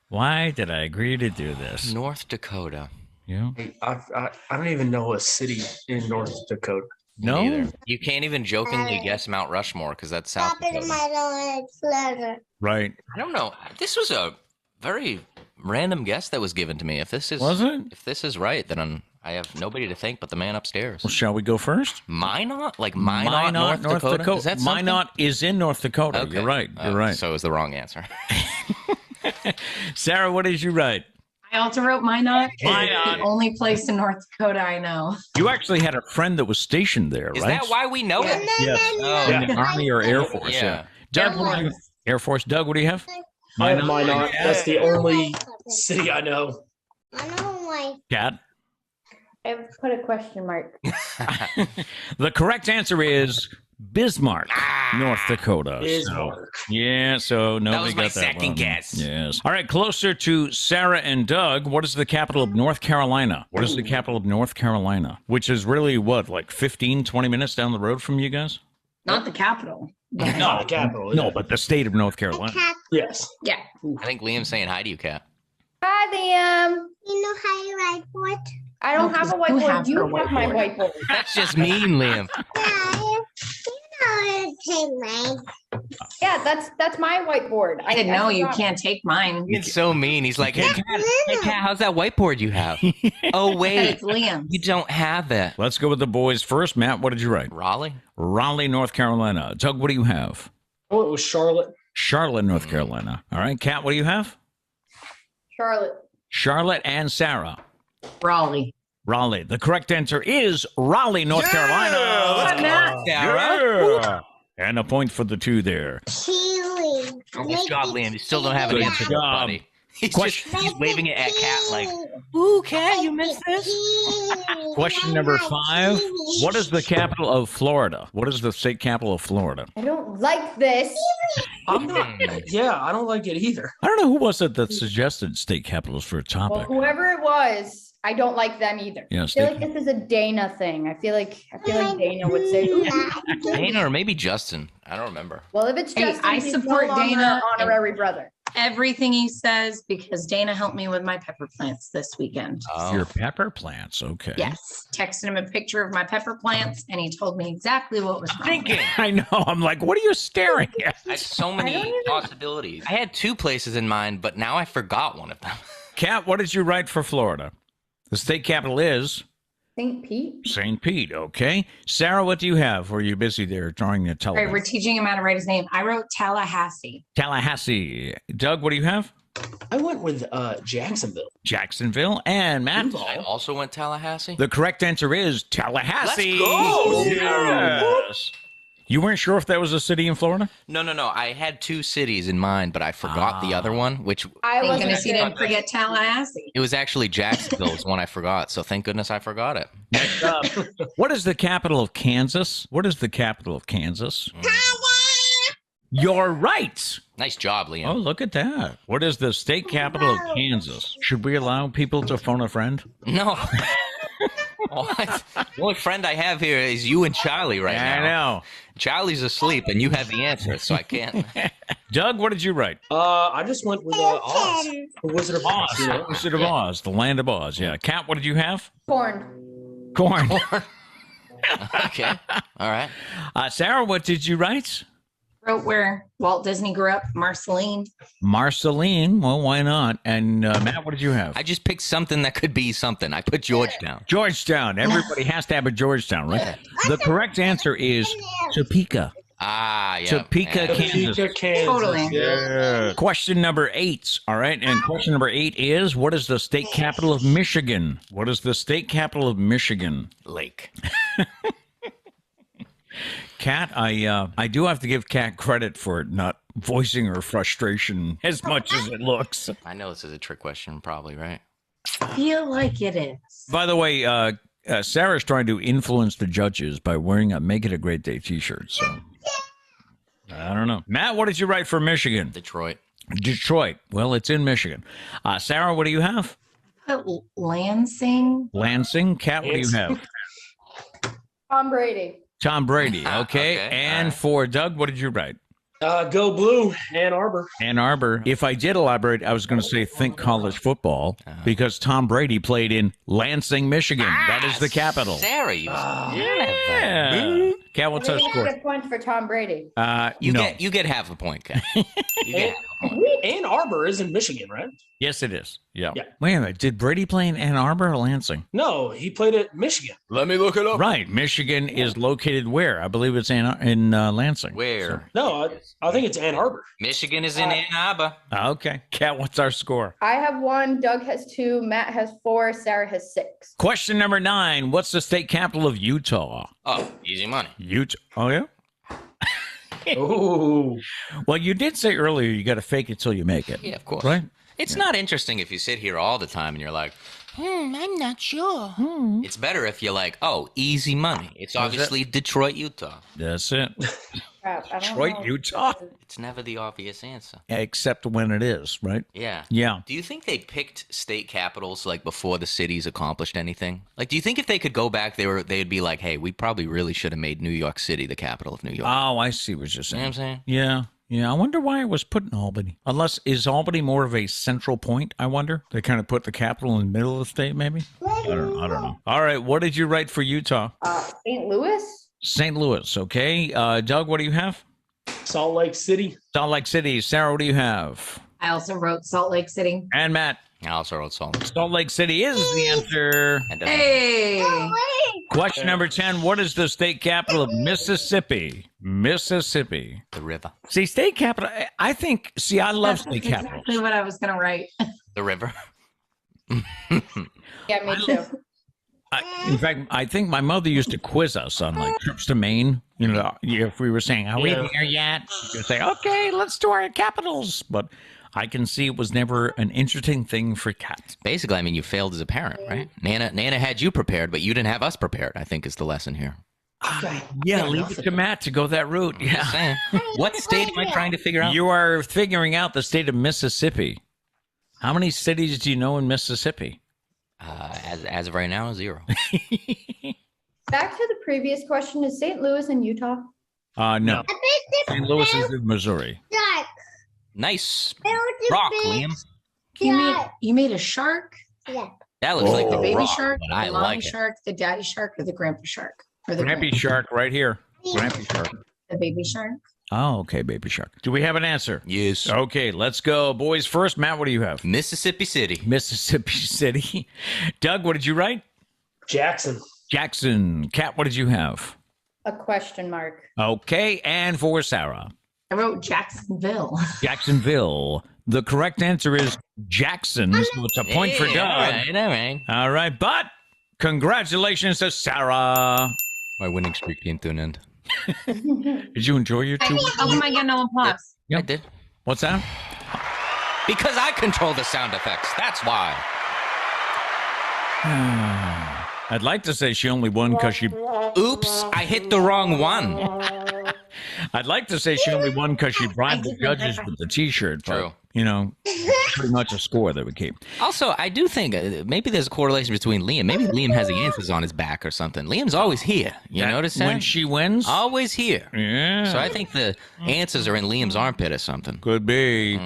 Speaker 2: why did I agree to do this?
Speaker 1: North Dakota.
Speaker 2: Yeah.
Speaker 3: I don't even know a city in North Dakota.
Speaker 2: No?
Speaker 1: Neither. You can't even jokingly guess Mount Rushmore because that's South Dakota.
Speaker 2: Right.
Speaker 1: I don't know. This was a very random guess that was given to me. If this is
Speaker 2: Was it?
Speaker 1: If this is right, then I have nobody to thank but the man upstairs.
Speaker 2: Well, shall we go first?
Speaker 1: Minot? Like Minot, North Dakota? Is that something?
Speaker 2: Minot is in North Dakota.
Speaker 1: Okay.
Speaker 2: You're right. You're right.
Speaker 1: So it was the wrong answer.
Speaker 2: Sarah, what did you write?
Speaker 4: I also wrote Minot.
Speaker 2: Minot.
Speaker 4: The only place in North Dakota I know.
Speaker 2: You actually had a friend that was stationed there,
Speaker 1: Is
Speaker 2: right?
Speaker 1: that why we know it?
Speaker 2: Yes.
Speaker 1: Oh,
Speaker 2: In the Army or Air Force.
Speaker 1: Yeah.
Speaker 2: Doug, Air Force. Doug, what do you have?
Speaker 3: I have Minot. That's the only city I know.
Speaker 2: Kat?
Speaker 4: I put a question mark.
Speaker 2: The correct answer is Bismarck, North Dakota.
Speaker 3: Bismarck.
Speaker 2: So nobody
Speaker 1: That was my
Speaker 2: got that
Speaker 1: second
Speaker 2: one.
Speaker 1: guess.
Speaker 2: Yes. All right, closer to Sarah and Doug. What is the capital of North Carolina? What is the capital of North Carolina? Which is really, like 15, 20 minutes down the road from you guys?
Speaker 4: Not the capital.
Speaker 3: Not the capital.
Speaker 2: No, but the state of North Carolina.
Speaker 3: Yes.
Speaker 4: Yeah.
Speaker 1: I think Liam's saying hi to you, Kat.
Speaker 4: Hi, Liam.
Speaker 5: You know how you write what?
Speaker 4: I don't have a whiteboard. You have my whiteboard.
Speaker 1: That's just mean, Liam.
Speaker 5: Yeah, you know how to take mine.
Speaker 6: Yeah, that's my whiteboard.
Speaker 4: I didn't know you
Speaker 6: forgot.
Speaker 4: can't take mine.
Speaker 1: It's so mean. He's like, hey, Kat, how's that whiteboard you have? Oh,
Speaker 4: But
Speaker 1: wait.
Speaker 4: it's Liam.
Speaker 1: You don't have it.
Speaker 2: Let's go with the boys first. Matt, what did you write?
Speaker 1: Raleigh?
Speaker 2: Raleigh, North Carolina. Doug, what do you have?
Speaker 3: I went with Charlotte.
Speaker 2: Charlotte, North Carolina. All right. Kat, what do you have?
Speaker 6: Charlotte.
Speaker 2: Charlotte and Sarah.
Speaker 4: Raleigh.
Speaker 2: Raleigh. The correct answer is Raleigh, North Carolina.
Speaker 1: Sarah?
Speaker 2: Yeah. And a point for the two there.
Speaker 5: Chili.
Speaker 1: Nice job, Liam. You still don't have an
Speaker 2: Good
Speaker 1: answer,
Speaker 2: job.
Speaker 1: buddy. He's waving it at Kat like, ooh, Kat, you missed this?
Speaker 2: Question number 5. What is the capital of Florida? What is the state capital of Florida?
Speaker 6: I don't like this.
Speaker 3: I'm not. Yeah, I don't like it either.
Speaker 2: I don't know who was it that suggested state capitals for a
Speaker 6: Well,
Speaker 2: topic.
Speaker 6: whoever it was, I don't like them either.
Speaker 2: Yeah,
Speaker 6: I feel like this is a Dana thing. I feel like Dana would say, ooh.
Speaker 1: Dana or maybe Justin. I don't remember.
Speaker 6: Well, if it's
Speaker 4: Hey,
Speaker 6: Justin,
Speaker 4: I
Speaker 6: he's
Speaker 4: support
Speaker 6: no longer
Speaker 4: Dana
Speaker 6: our honorary brother.
Speaker 4: Everything he says because Dana helped me with my pepper plants this weekend.
Speaker 2: Your pepper plants. Okay.
Speaker 4: Yes. Texted him a picture of my pepper plants and he told me exactly what was wrong.
Speaker 1: Thinking.
Speaker 2: I know. I'm like, what are you staring at?
Speaker 1: I have so many possibilities. I had 2 places in mind, but now I forgot one of them.
Speaker 2: Kat, what did you write for Florida? The state capital is
Speaker 6: St. Pete.
Speaker 2: St. Pete. Okay. Sarah, what do you have? Or are you busy there drawing the
Speaker 4: All
Speaker 2: television?
Speaker 4: right, we're teaching him how to write his name. I wrote Tallahassee.
Speaker 2: Tallahassee. Doug, what do you have?
Speaker 3: I went with Jacksonville.
Speaker 2: Jacksonville. And Matt?
Speaker 1: I also went Tallahassee.
Speaker 2: The correct answer is Tallahassee.
Speaker 1: Let's go.
Speaker 2: Yes. You weren't sure if that was a city in Florida?
Speaker 1: No. I had 2 cities in mind, but I forgot the other one, which
Speaker 6: I
Speaker 4: Thank
Speaker 6: wasn't
Speaker 4: goodness he
Speaker 6: sure.
Speaker 4: didn't forget Tallahassee.
Speaker 1: it was actually Jacksonville's one I forgot. So thank goodness I forgot it.
Speaker 2: Next up, what is the capital of Kansas? What is the capital of Kansas? You're right.
Speaker 1: Nice job, Liam.
Speaker 2: Oh, look at that. What is the state capital of Kansas? Should we allow people to phone a friend?
Speaker 1: No. What? The only friend I have here is you and Charlie right now.
Speaker 2: I know.
Speaker 1: Charlie's asleep, and you have the answer, so I can't.
Speaker 2: Doug, what did you write?
Speaker 3: I just went with Oz. The Wizard of Oz. You know?
Speaker 2: Wizard of Oz, the land of Oz. Yeah. Kat, what did you have?
Speaker 6: Corn.
Speaker 2: Corn.
Speaker 1: Okay. All right.
Speaker 2: Sarah, what did you write?
Speaker 4: Wrote where Walt Disney grew up, Marceline.
Speaker 2: Marceline. Well, why not? And Matt, what did you have?
Speaker 1: I just picked something that could be something. I put Georgetown.
Speaker 2: Georgetown. Everybody has to have a Georgetown, right? The correct answer is Topeka.
Speaker 1: Ah, yeah.
Speaker 2: Topeka,
Speaker 1: Yeah.
Speaker 2: Kansas.
Speaker 3: Topeka, Kansas.
Speaker 4: Totally.
Speaker 3: Yeah.
Speaker 2: Question number 8. All right. And question number 8 is, what is the state capital of Michigan? What is the state capital of Michigan?
Speaker 1: Lake.
Speaker 2: Kat, I do have to give Kat credit for not voicing her frustration as much as it looks.
Speaker 1: I know this is a trick question, probably, right?
Speaker 4: Feel like it is.
Speaker 2: By the way, Sarah's trying to influence the judges by wearing a Make It a Great Day t-shirt. So I don't know. Matt, what did you write for Michigan?
Speaker 1: Detroit.
Speaker 2: Detroit. Well, it's in Michigan. Sarah, what do you have?
Speaker 4: Lansing.
Speaker 2: Lansing. Kat, what do you have?
Speaker 6: Tom Brady.
Speaker 2: Tom Brady. Okay.
Speaker 1: Okay,
Speaker 2: And
Speaker 1: all right.
Speaker 2: for Doug, what did you write?
Speaker 3: Go Blue, Ann Arbor.
Speaker 2: Ann Arbor. If I did elaborate, I was going to say think college football because Tom Brady played in Lansing, Michigan. That is the capital.
Speaker 1: Sarah, you.
Speaker 2: Yeah. Kat, what's our
Speaker 6: I
Speaker 2: score?
Speaker 6: get points for Tom Brady.
Speaker 1: You get half a point, Kat. You get half a point.
Speaker 3: Ann Arbor is in Michigan, right?
Speaker 2: Yes, it is. Yeah.
Speaker 3: Yeah.
Speaker 2: Wait a minute. Did Brady play in Ann Arbor or Lansing?
Speaker 3: No, he played at Michigan.
Speaker 1: Let me look it up.
Speaker 2: Right. Michigan is located where? I believe it's in Lansing.
Speaker 1: Where?
Speaker 3: No, I think it's Ann Arbor.
Speaker 1: Michigan is in Ann Arbor.
Speaker 2: Okay. Kat, what's our score?
Speaker 6: I have 1, Doug has 2, Matt has 4, Sarah has 6.
Speaker 2: Question number 9. What's the state capital of Utah?
Speaker 1: Oh, easy money.
Speaker 2: Utah. Oh, yeah?
Speaker 3: Oh,
Speaker 2: Well, you did say earlier you got to fake it till you make it.
Speaker 1: Yeah, of course.
Speaker 2: Right?
Speaker 1: It's not interesting if you sit here all the time and you're like, I'm not sure. It's better if you're like, oh, easy money. It's obviously Detroit, Utah.
Speaker 2: That's it.
Speaker 6: Crap, I don't
Speaker 2: Detroit,
Speaker 6: know.
Speaker 2: Utah?
Speaker 1: It's never the obvious answer.
Speaker 2: Except when it is, right?
Speaker 1: Yeah.
Speaker 2: Yeah.
Speaker 1: Do you think they picked state capitals like before the cities accomplished anything? Like, do you think if they could go back, they'd be like, hey, we probably really should have made New York City the capital of New York?
Speaker 2: Oh, I see what you're
Speaker 1: You know
Speaker 2: saying.
Speaker 1: what I'm saying?
Speaker 2: Yeah. Yeah, I wonder why it was put in Albany. Unless, is Albany more of a central point, I wonder? They kind of put the capital in the middle of the state, maybe? I don't know. All right, what did you write for Utah?
Speaker 6: St. Louis?
Speaker 2: St. Louis, okay. Doug, what do you have?
Speaker 3: Salt Lake City.
Speaker 2: Salt Lake City. Sarah, what do you have?
Speaker 4: I also wrote Salt Lake City.
Speaker 2: And Matt.
Speaker 1: I also wrote Salt.
Speaker 2: Salt Lake City is the answer.
Speaker 1: That doesn't-
Speaker 4: Hey.
Speaker 2: Question number 10. What is the state capital of Mississippi? Mississippi.
Speaker 1: The river.
Speaker 2: See, state capital. I think. See, I love
Speaker 4: That's
Speaker 2: state capitals.
Speaker 4: exactly what I was going to write.
Speaker 1: The river.
Speaker 6: Yeah, me too.
Speaker 2: In fact, I think my mother used to quiz us on like trips to Maine. You know, if we were saying, "Are we
Speaker 3: Yeah.
Speaker 2: there yet?" She would say, "Okay, let's do our capitals." But I can see it was never an interesting thing for cats.
Speaker 1: Basically, I mean, you failed as a parent, right? Nana had you prepared, but you didn't have us prepared, I think is the lesson here.
Speaker 2: Yeah, leave it to Matt to go that route. Yeah.
Speaker 1: Saying. What state am I trying to figure out?
Speaker 2: You are figuring out the state of Mississippi. How many cities do you know in Mississippi?
Speaker 1: As of right now, 0.
Speaker 6: Back to the previous question, is St. Louis in Utah?
Speaker 2: No. St. Louis is in Missouri.
Speaker 5: Dark.
Speaker 1: Nice
Speaker 5: Build a
Speaker 1: rock,
Speaker 5: big
Speaker 1: Liam.
Speaker 4: You made a shark,
Speaker 5: Yeah.
Speaker 1: That looks like
Speaker 4: the
Speaker 1: a
Speaker 4: baby
Speaker 1: rock,
Speaker 4: shark,
Speaker 1: but
Speaker 4: the
Speaker 1: I
Speaker 4: mommy
Speaker 1: like it.
Speaker 4: shark, the daddy shark, or the grandpa shark? Or the
Speaker 2: Grampy Shark right here. Grampy Shark.
Speaker 4: the baby shark.
Speaker 2: Oh, okay, baby shark. Do we have an answer?
Speaker 1: Yes.
Speaker 2: Okay, let's go. Boys first. Matt, what do you have?
Speaker 1: Mississippi City.
Speaker 2: Mississippi City. Doug, what did you write?
Speaker 3: Jackson.
Speaker 2: Jackson. Kat, what did you have?
Speaker 6: A question mark.
Speaker 2: Okay, and for Sarah,
Speaker 4: I wrote Jacksonville.
Speaker 2: Jacksonville. The correct answer is Jackson, so it's a point for Doug.
Speaker 1: All right.
Speaker 2: All right, but congratulations to Sarah.
Speaker 1: My winning streak came to an end.
Speaker 2: Did you enjoy your 2
Speaker 4: How come I get no applause?
Speaker 2: Yep.
Speaker 1: I did.
Speaker 2: What's that?
Speaker 1: Because I control the sound effects. That's why.
Speaker 2: I'd like to say she only won because she.
Speaker 1: Oops, I hit the wrong one.
Speaker 2: I'd like to say she only won because she bribed the judges with the T-shirt. But,
Speaker 1: True.
Speaker 2: you know, pretty much a score that we keep.
Speaker 1: Also, I do think maybe there's a correlation between Liam. Maybe Liam has the answers on his back or something. Liam's always here. You notice that?
Speaker 2: When she wins?
Speaker 1: Always here.
Speaker 2: Yeah.
Speaker 1: So I think the answers are in Liam's armpit or something.
Speaker 2: Could be.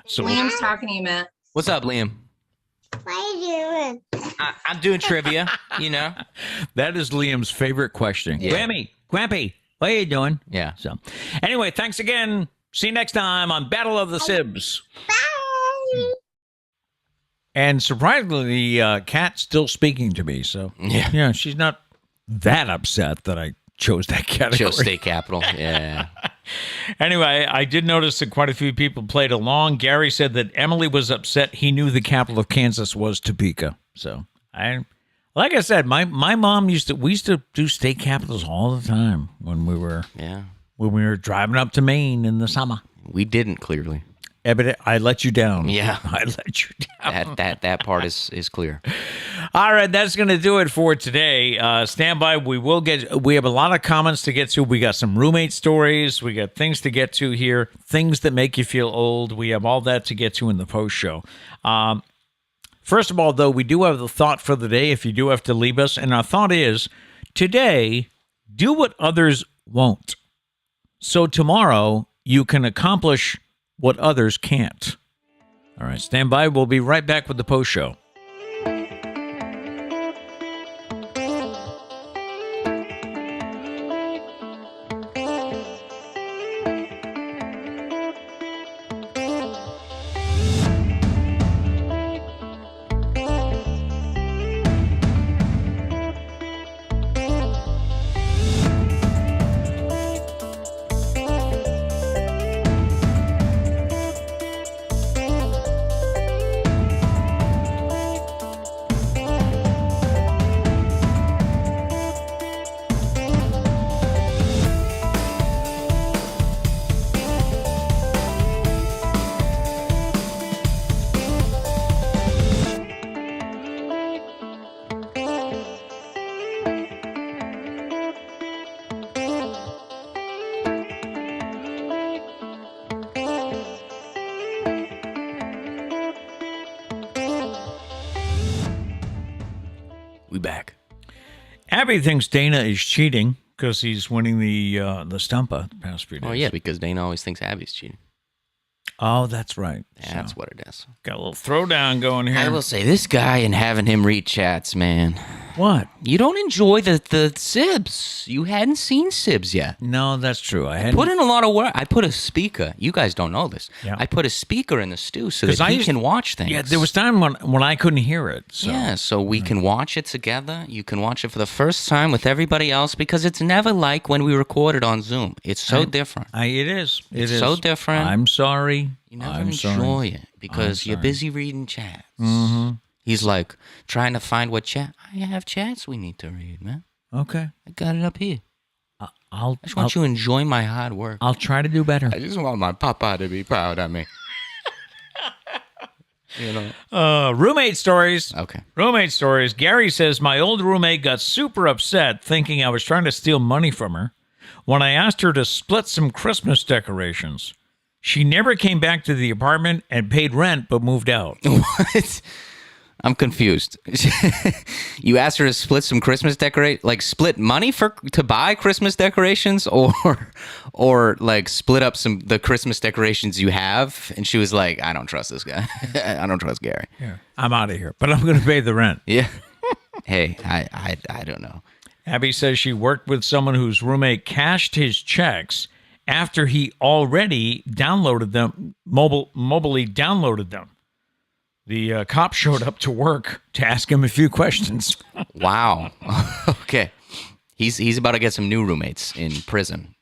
Speaker 2: So
Speaker 4: Liam's talking to you, Matt.
Speaker 1: What's up, Liam?
Speaker 5: What are you doing?
Speaker 1: I'm doing trivia, you know?
Speaker 2: that is Liam's favorite question.
Speaker 1: Yeah.
Speaker 2: Grampy, what are you doing?
Speaker 1: Yeah.
Speaker 2: So, anyway, thanks again. See you next time on Battle of the Sibs.
Speaker 5: Bye.
Speaker 2: And surprisingly, Kat's still speaking to me. So,
Speaker 1: Yeah.
Speaker 2: she's not that upset that I chose that category.
Speaker 1: Show state capital. Yeah.
Speaker 2: Anyway, I did notice that quite a few people played along. Gary said that Emily was upset. He knew the capital of Kansas was Topeka. So, like I said, my mom we used to do state capitals all the time when we were driving up to Maine in the summer.
Speaker 1: We didn't, clearly.
Speaker 2: But I let you down.
Speaker 1: Yeah.
Speaker 2: I let you down.
Speaker 1: That part is clear.
Speaker 2: All right, that's going to do it for today. Stand by. We have a lot of comments to get to. We got some roommate stories. We got things to get to here, things that make you feel old. We have all that to get to in the post show. First of all, though, we do have the thought for the day if you do have to leave us. And our thought is, today, do what others won't. So tomorrow, you can accomplish what others can't. All right, stand by. We'll be right back with the post show.
Speaker 1: We back.
Speaker 2: Abby thinks Dana is cheating because he's winning the Stumpah the past few days.
Speaker 1: Oh, yeah, because Dana always thinks Abby's cheating.
Speaker 2: Oh, that's right.
Speaker 1: That's
Speaker 2: So,
Speaker 1: what it is.
Speaker 2: got a little throwdown going here.
Speaker 1: I will say, this guy and having him read chats, man.
Speaker 2: What?
Speaker 1: You don't enjoy the Sibs. You hadn't seen Sibs yet.
Speaker 2: No, that's true. I had
Speaker 1: Put in a lot of work. I put a speaker. You guys don't know this.
Speaker 2: Yeah.
Speaker 1: I put a speaker in the stew so
Speaker 2: 'Cause
Speaker 1: that
Speaker 2: I
Speaker 1: he
Speaker 2: used-
Speaker 1: can watch things.
Speaker 2: Yeah, there was time when I couldn't hear it. So.
Speaker 1: Yeah, so we can watch it together. You can watch it for the first time with everybody else because it's never like when we recorded on Zoom. It's so different.
Speaker 2: It is.
Speaker 1: It's so different.
Speaker 2: I'm sorry.
Speaker 1: You never
Speaker 2: I'm
Speaker 1: enjoy
Speaker 2: sorry.
Speaker 1: it because you're
Speaker 2: sorry.
Speaker 1: busy reading chats.
Speaker 2: Mm-hmm.
Speaker 1: He's like trying to find what chat. I have chats we need to read, man.
Speaker 2: Okay.
Speaker 1: I got it up here.
Speaker 2: I'll
Speaker 1: I just want you to enjoy my hard work.
Speaker 2: I'll try to do better.
Speaker 1: I just want my papa to be proud of me. You know.
Speaker 2: Roommate stories.
Speaker 1: Okay.
Speaker 2: Roommate stories. Gary says, my old roommate got super upset thinking I was trying to steal money from her when I asked her to split some Christmas decorations. She never came back to the apartment and paid rent but moved out.
Speaker 1: What? I'm confused. You asked her to split some Christmas split money to buy Christmas decorations, or like split up the Christmas decorations you have, and she was like, I don't trust this guy. I don't trust Gary.
Speaker 2: Yeah. I'm out of here, but I'm going to pay the rent.
Speaker 1: Yeah. Hey, I don't know.
Speaker 2: Abby says she worked with someone whose roommate cashed his checks after he already downloaded them, mobily downloaded them. The cop showed up to work to ask him a few questions.
Speaker 1: Wow. Okay. He's about to get some new roommates in prison.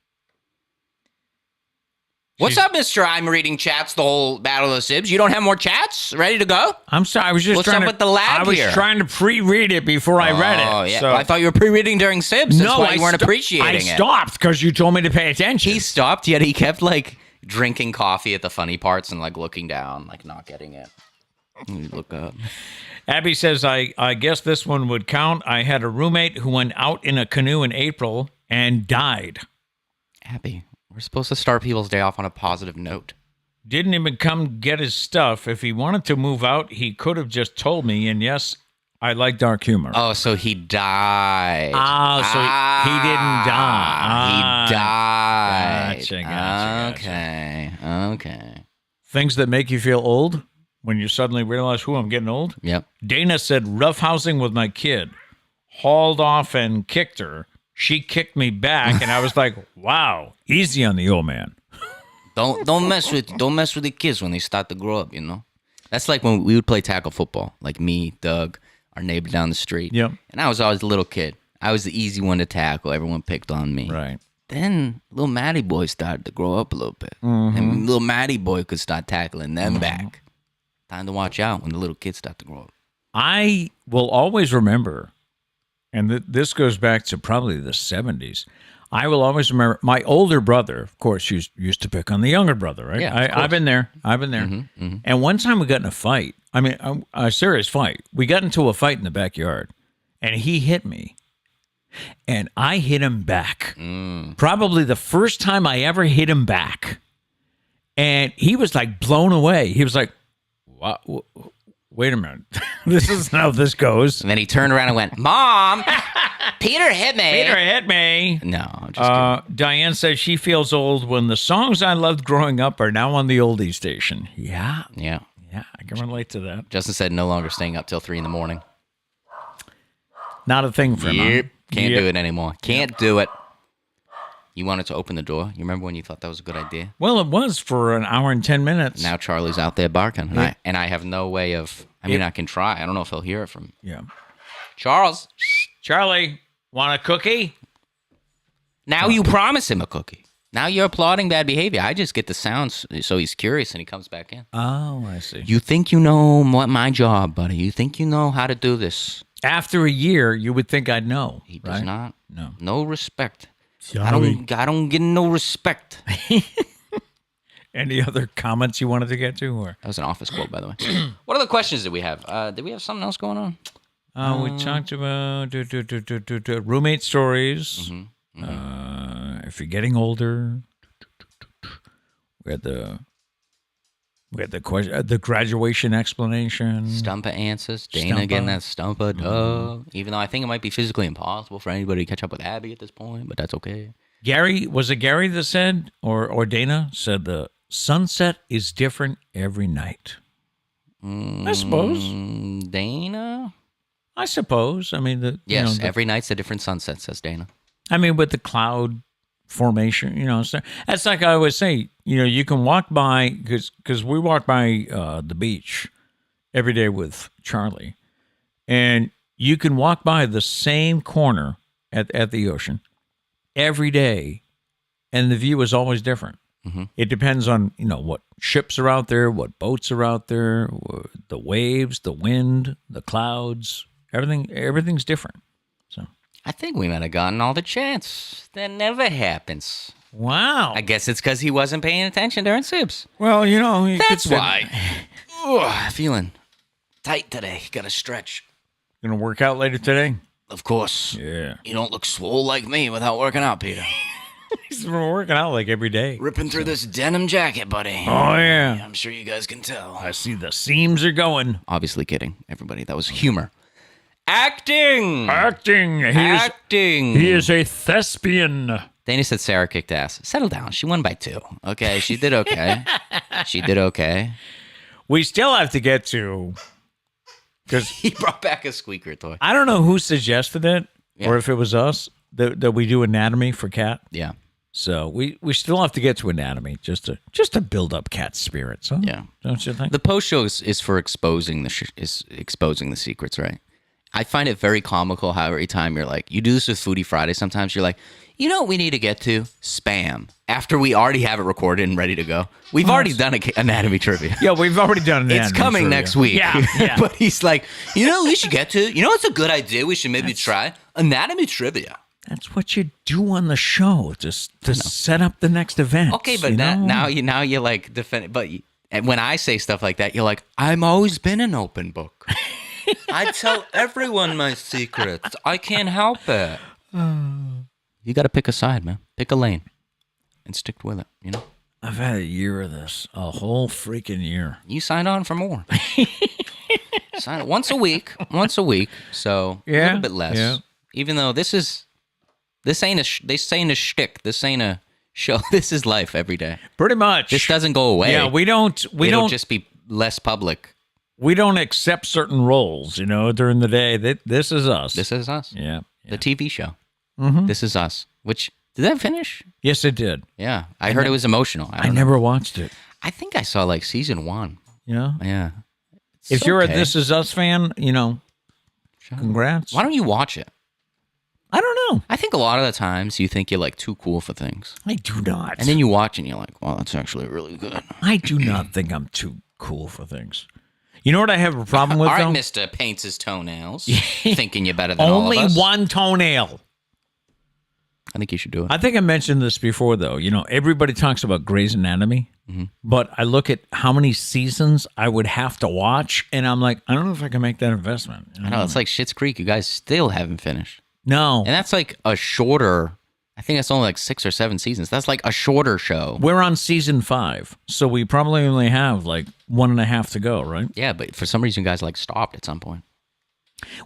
Speaker 1: What's up, Mr. I'm reading chats the whole Battle of the Sibs? You don't have more chats ready to go?
Speaker 2: I'm sorry. I was just
Speaker 1: What's
Speaker 2: trying
Speaker 1: up with the lag
Speaker 2: I was
Speaker 1: here?
Speaker 2: trying to pre-read it before I read it.
Speaker 1: Oh, yeah.
Speaker 2: So.
Speaker 1: Well, I thought you were pre-reading during Sibs. That's why you weren't appreciating
Speaker 2: I
Speaker 1: it.
Speaker 2: stopped because you told me to pay attention.
Speaker 1: He stopped, yet he kept, like, drinking coffee at the funny parts and, like, looking down, like, not getting it. You look up.
Speaker 2: Abby says, I guess this one would count. I had a roommate who went out in a canoe in April and died.
Speaker 1: Abby, we're supposed to start people's day off on a positive note.
Speaker 2: Didn't even come get his stuff. If he wanted to move out, he could have just told me. And yes, I like dark humor.
Speaker 1: Oh, so he died.
Speaker 2: Oh, so he didn't die.
Speaker 1: He died.
Speaker 2: Gotcha.
Speaker 1: Okay. Okay.
Speaker 2: Things that make you feel old when you suddenly realize, I'm getting old.
Speaker 1: Yep.
Speaker 2: Dana said, roughhousing with my kid. Hauled off and kicked her. She kicked me back, and I was like, wow, easy on the old man.
Speaker 1: Don't mess with the kids when they start to grow up, you know? That's like when we would play tackle football, like me, Doug, our neighbor down the street.
Speaker 2: Yep.
Speaker 1: And I was always a little kid. I was the easy one to tackle. Everyone picked on me.
Speaker 2: Right.
Speaker 1: Then little Matty boy started to grow up a little bit. And little Matty boy could start tackling them back. Time to watch out when the little kids start to grow up.
Speaker 2: I will always remember, and this goes back to probably the 70s. I will always remember my older brother, of course, used to pick on the younger brother, right?
Speaker 1: Yeah,
Speaker 2: I've been there. And one time we got in a fight. I mean, a serious fight. We got into a fight in the backyard, and he hit me. And I hit him back. Probably the first time I ever hit him back. And he was like blown away. He was like, what? Wait a minute. This isn't how this goes.
Speaker 1: And then he turned around and went, Mom, Peter hit me.
Speaker 2: Peter hit me.
Speaker 1: No, I'm just kidding.
Speaker 2: Diane says she feels old when the songs I loved growing up are now on the oldie station. Yeah.
Speaker 1: Yeah.
Speaker 2: Yeah, I can relate to that.
Speaker 1: Justin said no longer staying up till 3 a.m.
Speaker 2: Not a thing for him.
Speaker 1: Yep.
Speaker 2: Huh?
Speaker 1: Can't do it anymore. Can't do it. You wanted to open the door. You remember when you thought that was a good idea?
Speaker 2: Well, it was for an hour and 10 minutes.
Speaker 1: Now Charlie's out there barking. And I have no way of, I can try. I don't know if he'll hear it from
Speaker 2: Yeah.
Speaker 1: Charles.
Speaker 2: Charlie, want a cookie?
Speaker 1: Now you promise him a cookie. Now you're applauding bad behavior. I just get the sounds so he's curious and he comes back in.
Speaker 2: Oh, I see.
Speaker 1: You think you know my job, buddy. You think you know how to do this.
Speaker 2: After a year, you would think I'd know.
Speaker 1: He does not.
Speaker 2: No.
Speaker 1: No respect.
Speaker 2: Charlie.
Speaker 1: I don't get no respect.
Speaker 2: Any other comments you wanted to get to? Or?
Speaker 1: That was an office quote, by the way. What other questions did we have? Did we have something else going on?
Speaker 2: We talked about roommate stories. If you're getting older, we had the question, the graduation explanation.
Speaker 1: Stumpah answers. Dana getting that Stumpah, duh. Even though I think it might be physically impossible for anybody to catch up with Abby at this point, but that's okay.
Speaker 2: Gary, was it Gary that said, or Dana said, the sunset is different every night? I suppose.
Speaker 1: Dana?
Speaker 2: I suppose. I mean,
Speaker 1: Yes, every night's a different sunset, says Dana.
Speaker 2: I mean, with the cloud formation, so that's like I always say. You can walk by because we walk by the beach every day with Charlie, and you can walk by the same corner at the ocean every day, and the view is always different.
Speaker 1: Mm-hmm.
Speaker 2: It depends on what ships are out there, what boats are out there, the waves, the wind, the clouds. Everything's different. So
Speaker 1: I think we might have gotten all the chats. That never happens.
Speaker 2: wow.
Speaker 1: I guess it's because he wasn't paying attention during Sibs.
Speaker 2: Well,
Speaker 1: That's why. Ugh, feeling tight today. Got to stretch.
Speaker 2: Gonna work out later today.
Speaker 1: Of course.
Speaker 2: Yeah.
Speaker 1: You don't look swole like me without working out, Peter.
Speaker 2: He's been working out like every day.
Speaker 1: Ripping through this denim jacket, buddy.
Speaker 2: Oh yeah.
Speaker 1: I'm sure you guys can tell.
Speaker 2: I see the seams are going.
Speaker 1: Obviously kidding, everybody. That was humor. Acting!
Speaker 2: Acting.
Speaker 1: Acting!
Speaker 2: He is a thespian.
Speaker 1: Dana said Sarah kicked ass. Settle down. She won by 2. Okay, she did okay. She did okay.
Speaker 2: We still have to get to, because
Speaker 1: He brought back a squeaker toy.
Speaker 2: I don't know who suggested it,
Speaker 1: Yeah.
Speaker 2: or if it was us, that we do anatomy for Cat.
Speaker 1: Yeah.
Speaker 2: So we still have to get to anatomy just to build up Cat's spirits. Huh?
Speaker 1: Yeah.
Speaker 2: Don't you think?
Speaker 1: The post show is for exposing exposing the secrets, right? I find it very comical how every time you're like, you do this with Foodie Friday, sometimes you're like, you know what we need to get to? Spam. After we already have it recorded and ready to go. We've already done anatomy trivia.
Speaker 2: Yeah, we've already done anatomy.
Speaker 1: It's coming
Speaker 2: trivia.
Speaker 1: next week.
Speaker 2: Yeah.
Speaker 1: But he's like, you know what we should get to? You know what's a good idea we should maybe try? Anatomy trivia.
Speaker 2: That's what you do on the show, just to set up the next event.
Speaker 1: Okay, but now you like defend. But and when I say stuff like that, you're like, I've always been an open book. I tell everyone my secrets. I can't help it. You got to pick a side, man. Pick a lane and stick with it.
Speaker 2: I've had a year of this, a whole freaking year.
Speaker 1: You signed on for more. Sign once a week. So a
Speaker 2: Yeah,
Speaker 1: little bit less.
Speaker 2: yeah.
Speaker 1: Even though this ain't a shtick. This ain't a show. This is life every day.
Speaker 2: Pretty much.
Speaker 1: This doesn't go away.
Speaker 2: Yeah, we don't
Speaker 1: just be less public.
Speaker 2: we don't accept certain roles, during the day. This is us.
Speaker 1: This is us.
Speaker 2: Yeah.
Speaker 1: The TV show.
Speaker 2: Mm-hmm.
Speaker 1: This is us. Which did that finish?
Speaker 2: Yes, it did.
Speaker 1: Yeah, I heard it was emotional.
Speaker 2: I never watched it.
Speaker 1: I think I saw like season 1.
Speaker 2: Yeah.
Speaker 1: Yeah.
Speaker 2: If you're a This Is Us fan, congrats.
Speaker 1: Why don't you watch it?
Speaker 2: I don't know.
Speaker 1: I think a lot of the times you think you're like too cool for things,
Speaker 2: I do not.
Speaker 1: and then you watch and you're like, "Wow, that's actually really good."
Speaker 2: I do not think I'm too cool for things. You know what I have a problem with,
Speaker 1: All right,
Speaker 2: though?
Speaker 1: Mister paints his toenails, thinking you're better than all
Speaker 2: Only
Speaker 1: of us.
Speaker 2: one toenail.
Speaker 1: I think you should do it.
Speaker 2: I think I mentioned this before, though. Everybody talks about Grey's Anatomy, but I look at how many seasons I would have to watch, and I'm like, I don't know if I can make that investment.
Speaker 1: I know it's like Schitt's Creek. You guys still haven't finished,
Speaker 2: No.
Speaker 1: and that's like a shorter. I think that's only like 6 or 7 seasons. That's like a shorter show.
Speaker 2: We're on season 5, so we probably only have like 1.5 to go, right?
Speaker 1: Yeah, but for some reason, you guys like stopped at some point.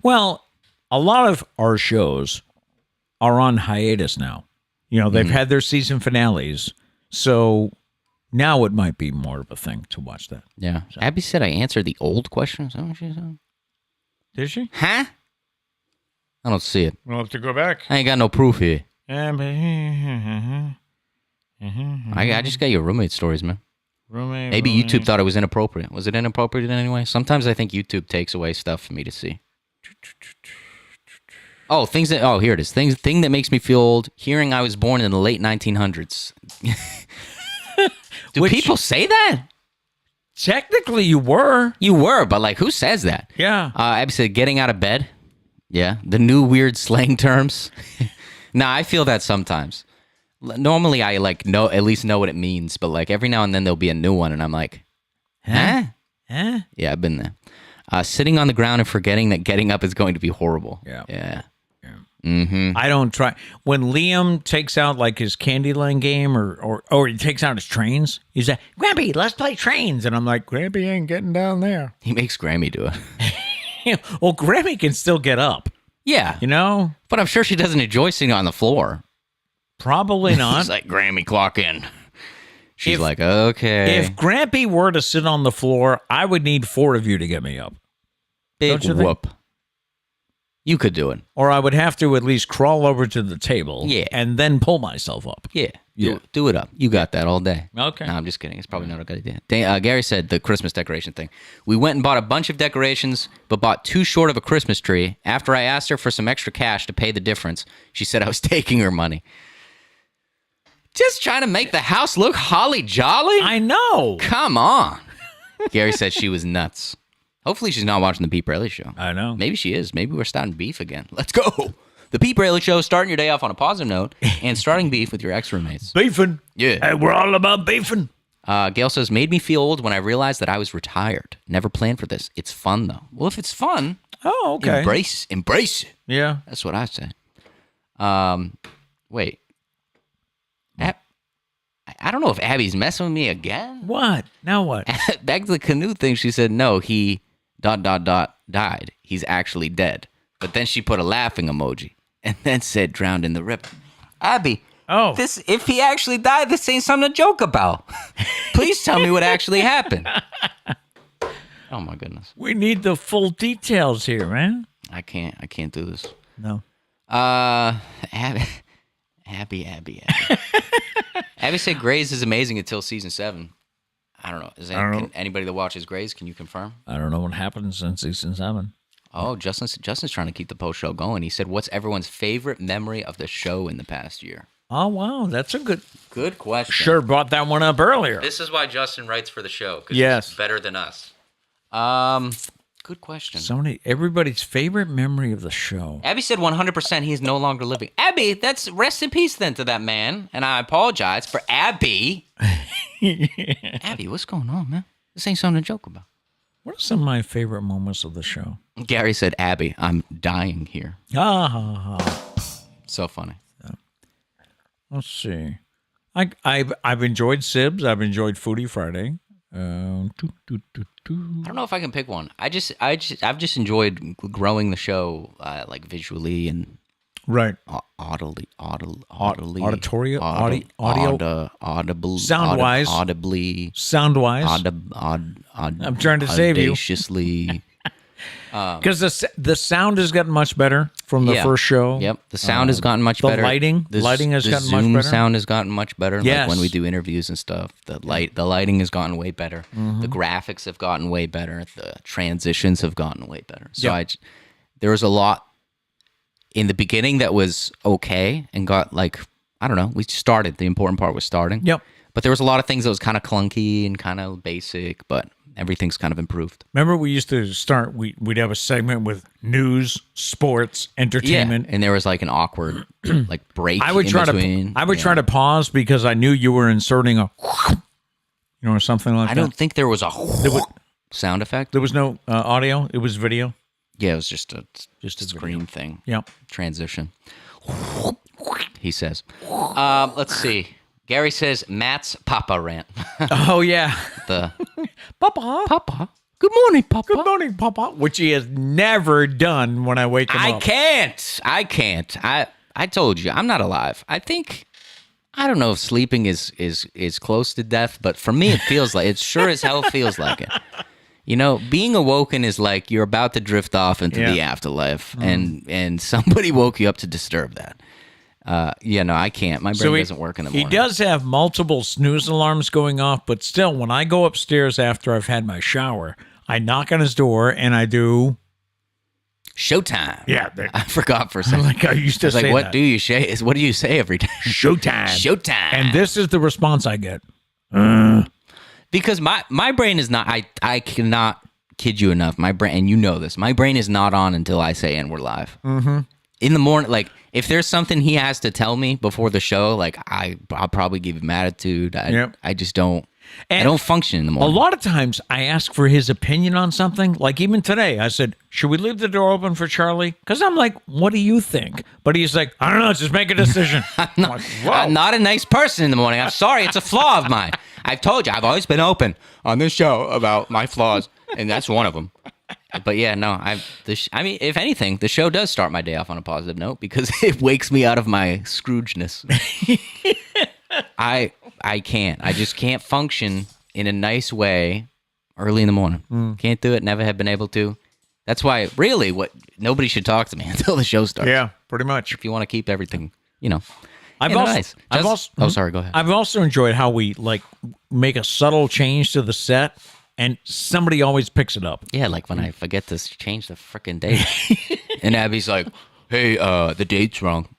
Speaker 2: Well, a lot of our shows are on hiatus now. They've had their season finales, so now it might be more of a thing to watch that.
Speaker 1: Yeah. Abby said I answered the old question. Is that what she said?
Speaker 2: Did she?
Speaker 1: Huh? I don't see it.
Speaker 2: We'll have to go back.
Speaker 1: I ain't got no proof here.
Speaker 2: Roommate.
Speaker 1: I just got your roommate stories, man. Maybe YouTube thought it was inappropriate. Was it inappropriate in any way? Sometimes I think YouTube takes away stuff for me to see. Oh, here it is. Thing that makes me feel old. Hearing I was born in the late 1900s. Do people say that?
Speaker 2: Technically, you were.
Speaker 1: You were, but like, who says that?
Speaker 2: Yeah.
Speaker 1: Abby said, getting out of bed. Yeah. The new weird slang terms. Nah, I feel that sometimes. Normally, I at least know what it means, but like every now and then there'll be a new one, and I'm like, huh?
Speaker 2: Huh?
Speaker 1: Yeah, I've been there. Sitting on the ground and forgetting that getting up is going to be horrible.
Speaker 2: Yeah.
Speaker 1: Yeah. Mm-hmm.
Speaker 2: I don't try. When Liam takes out like his Candyland game or he takes out his trains, he's like, Grampy, let's play trains. And I'm like, Grampy ain't getting down there.
Speaker 1: He makes Grammy do it.
Speaker 2: Well, Grampy can still get up,
Speaker 1: Yeah. But I'm sure she doesn't enjoy sitting on the floor.
Speaker 2: Probably not.
Speaker 1: He's like, Grammy, clock in. She's like, okay.
Speaker 2: If Grampy were to sit on the floor, I would need 4 of you to get me up.
Speaker 1: Big
Speaker 2: don't you think?
Speaker 1: whoop. You could do it.
Speaker 2: Or I would have to at least crawl over to the table and then pull myself up.
Speaker 1: Yeah. Do it up. You got that all day.
Speaker 2: Okay.
Speaker 1: No, I'm just kidding. It's probably not a good idea. Gary said the Christmas decoration thing. We went and bought a bunch of decorations, but bought too short of a Christmas tree. After I asked her for some extra cash to pay the difference, she said I was taking her money. Just trying to make the house look holly jolly?
Speaker 2: I know.
Speaker 1: Come on. Gary said she was nuts. Hopefully she's not watching the Pete Braley Show.
Speaker 2: I know.
Speaker 1: Maybe she is. Maybe we're starting beef again. Let's go. The Pete Braley Show, starting your day off on a positive note and starting beef with your ex-roommates.
Speaker 2: Beefing.
Speaker 1: Yeah.
Speaker 2: Hey, we're all about beefing.
Speaker 1: Gail says, made me feel old when I realized that I was retired. Never planned for this. It's fun, though. Well, if it's fun,
Speaker 2: okay.
Speaker 1: Embrace it.
Speaker 2: Yeah.
Speaker 1: That's what I say. Wait. I don't know if Abby's messing with me again.
Speaker 2: What? Now what?
Speaker 1: Back to the canoe thing, she said, no, he ... died. He's actually dead. But then she put a laughing emoji and then said drowned in the river. Abby, if he actually died, this ain't something to joke about. Please tell me what actually happened. Oh my goodness.
Speaker 2: We need the full details here, man.
Speaker 1: I can't do this.
Speaker 2: No.
Speaker 1: Abby. Abby said Grey's is amazing until season 7. I don't know. Can anybody that watches Grey's, can you confirm?
Speaker 2: I don't know what happened since season 7.
Speaker 1: Oh, Justin's trying to keep the post show going. He said, "What's everyone's favorite memory of the show in the past year?"
Speaker 2: Oh wow, that's a
Speaker 1: good question.
Speaker 2: Sure, brought that one up earlier.
Speaker 1: This is why Justin writes for the show. 'Cause he's better than us. Good question.
Speaker 2: Everybody's favorite memory of the show.
Speaker 1: Abby said 100% he is no longer living. Abby, that's rest in peace then to that man. And I apologize for Abby. Abby, what's going on, man? This ain't something to joke about.
Speaker 2: What are some of my favorite moments of the show?
Speaker 1: Gary said, Abby, I'm dying here. So funny.
Speaker 2: Let's see. I've enjoyed Sibs. I've enjoyed Foodie Friday.
Speaker 1: I don't know if I can pick one. I've just enjoyed growing the show, like visually and audibly,
Speaker 2: sound-wise. I'm trying to save you.
Speaker 1: Audaciously.
Speaker 2: Because the sound has gotten much better from the first show.
Speaker 1: Yep, the sound has gotten much better.
Speaker 2: The lighting has gotten much better.
Speaker 1: The sound has gotten much better.
Speaker 2: Yes.
Speaker 1: Like when we do interviews and stuff, the lighting has gotten way better.
Speaker 2: Mm-hmm.
Speaker 1: The graphics have gotten way better. The transitions have gotten way better. So there was a lot in the beginning that was okay and got like, I don't know, we started. The important part was starting.
Speaker 2: Yep.
Speaker 1: But there was a lot of things that was kind of clunky and kind of basic, but everything's kind of improved.
Speaker 2: Remember we used to start, we'd have a segment with news, sports, entertainment.
Speaker 1: Yeah, and there was like an awkward like break
Speaker 2: I would try to pause because I knew you were inserting a, or something like that.
Speaker 1: I don't think there was a sound effect.
Speaker 2: There was no audio. It was video.
Speaker 1: Yeah, it was just a screen thing.
Speaker 2: Yep.
Speaker 1: Transition. He says. Let's see. Gary says Matt's Papa rant.
Speaker 2: Oh, yeah.
Speaker 1: Papa. Good morning, Papa.
Speaker 2: Good morning, Papa. Which he has never done when I wake him up.
Speaker 1: I can't. I told you, I'm not alive. I don't know if sleeping is close to death, but for me, it sure as hell feels like it. You know, being awoken is like you're about to drift off into the afterlife, and somebody woke you up to disturb that. I can't. My brain doesn't work in the morning.
Speaker 2: He does have multiple snooze alarms going off, but still, when I go upstairs after I've had my shower, I knock on his door and I do
Speaker 1: showtime.
Speaker 2: Yeah,
Speaker 1: I forgot for a second.
Speaker 2: Like I used to say,
Speaker 1: what do you say? What do you say every day?
Speaker 2: Showtime. And this is the response I get.
Speaker 1: Because my brain is not. I cannot kid you enough. My brain, and you know this. My brain is not on until I say, "And we're live." Mm-hmm. In the morning, like if there's something he has to tell me before the show, like I'll probably give him attitude. I just don't. And I don't function in the morning.
Speaker 2: A lot of times I ask for his opinion on something. Like even today, I said, should we leave the door open for Charlie? Because I'm like, what do you think? But he's like, I don't know, just make a decision.
Speaker 1: I'm not a nice person in the morning. I'm sorry. It's a flaw of mine. I've told you, I've always been open on this show about my flaws, and that's one of them. But yeah, no, I mean, if anything, the show does start my day off on a positive note because it wakes me out of my Scroogeness. I can't. I just can't function in a nice way early in the morning. Can't do it. Never have been able to. That's why, really, nobody should talk to me until the show starts.
Speaker 2: Yeah, pretty much.
Speaker 1: If you want to keep everything,
Speaker 2: I've also,
Speaker 1: sorry, go ahead.
Speaker 2: I've also enjoyed how we make a subtle change to the set, and somebody always picks it up.
Speaker 1: Yeah, like when I forget to change the freaking date, and Abby's like, "Hey, the date's wrong.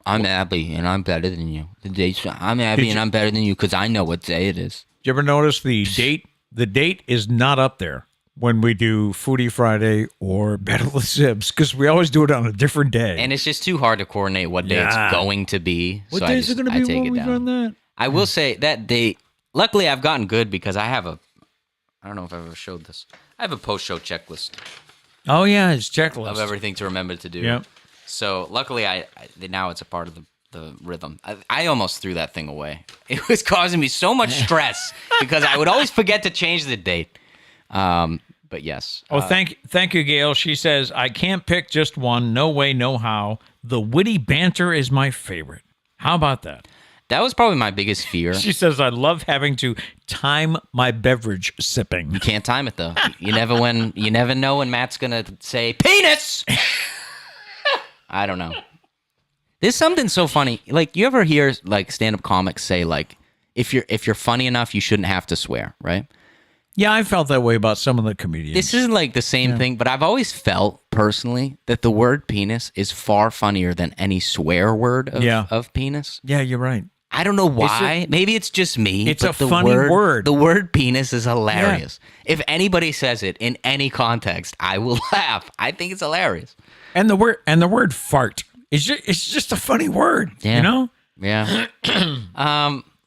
Speaker 1: I'm Abby, and I'm better than you. I'm Abby, and I'm better than you because I know what day it is."
Speaker 2: Did you ever notice the date? The date is not up there when we do Foodie Friday or Battle with Sibs, because we always do it on a different day.
Speaker 1: And it's just too hard to coordinate what day it's going to be.
Speaker 2: What
Speaker 1: so
Speaker 2: days are going to be
Speaker 1: take
Speaker 2: when
Speaker 1: it
Speaker 2: we
Speaker 1: down.
Speaker 2: run that?
Speaker 1: I will say that date. Luckily, I've gotten good because I have I don't know if I've ever showed this. I have a post-show checklist
Speaker 2: Oh, yeah, it's checklist.
Speaker 1: of everything to remember to do.
Speaker 2: Yep.
Speaker 1: So luckily, now it's a part of the rhythm. I almost threw that thing away. It was causing me so much stress because I would always forget to change the date. But yes.
Speaker 2: Oh, thank you, Gail. She says, I can't pick just one. No way, no how. The witty banter is my favorite. How about that?
Speaker 1: That was probably my biggest fear.
Speaker 2: She says, I love having to time my beverage sipping.
Speaker 1: You can't time it though. You never know when Matt's gonna say penis. I don't know. There's something so funny. Like, you ever hear like stand-up comics say like, if you're funny enough, you shouldn't have to swear, right?
Speaker 2: Yeah, I felt that way about some of the comedians.
Speaker 1: This isn't like the same thing, but I've always felt personally that the word penis is far funnier than any swear word of penis.
Speaker 2: Yeah, you're right.
Speaker 1: I don't know why. Maybe it's just me.
Speaker 2: It's
Speaker 1: but
Speaker 2: a funny word.
Speaker 1: The word penis is hilarious. Yeah. If anybody says it in any context, I will laugh. I think it's hilarious.
Speaker 2: And the word fart. It's just a funny word, you know?
Speaker 1: Yeah.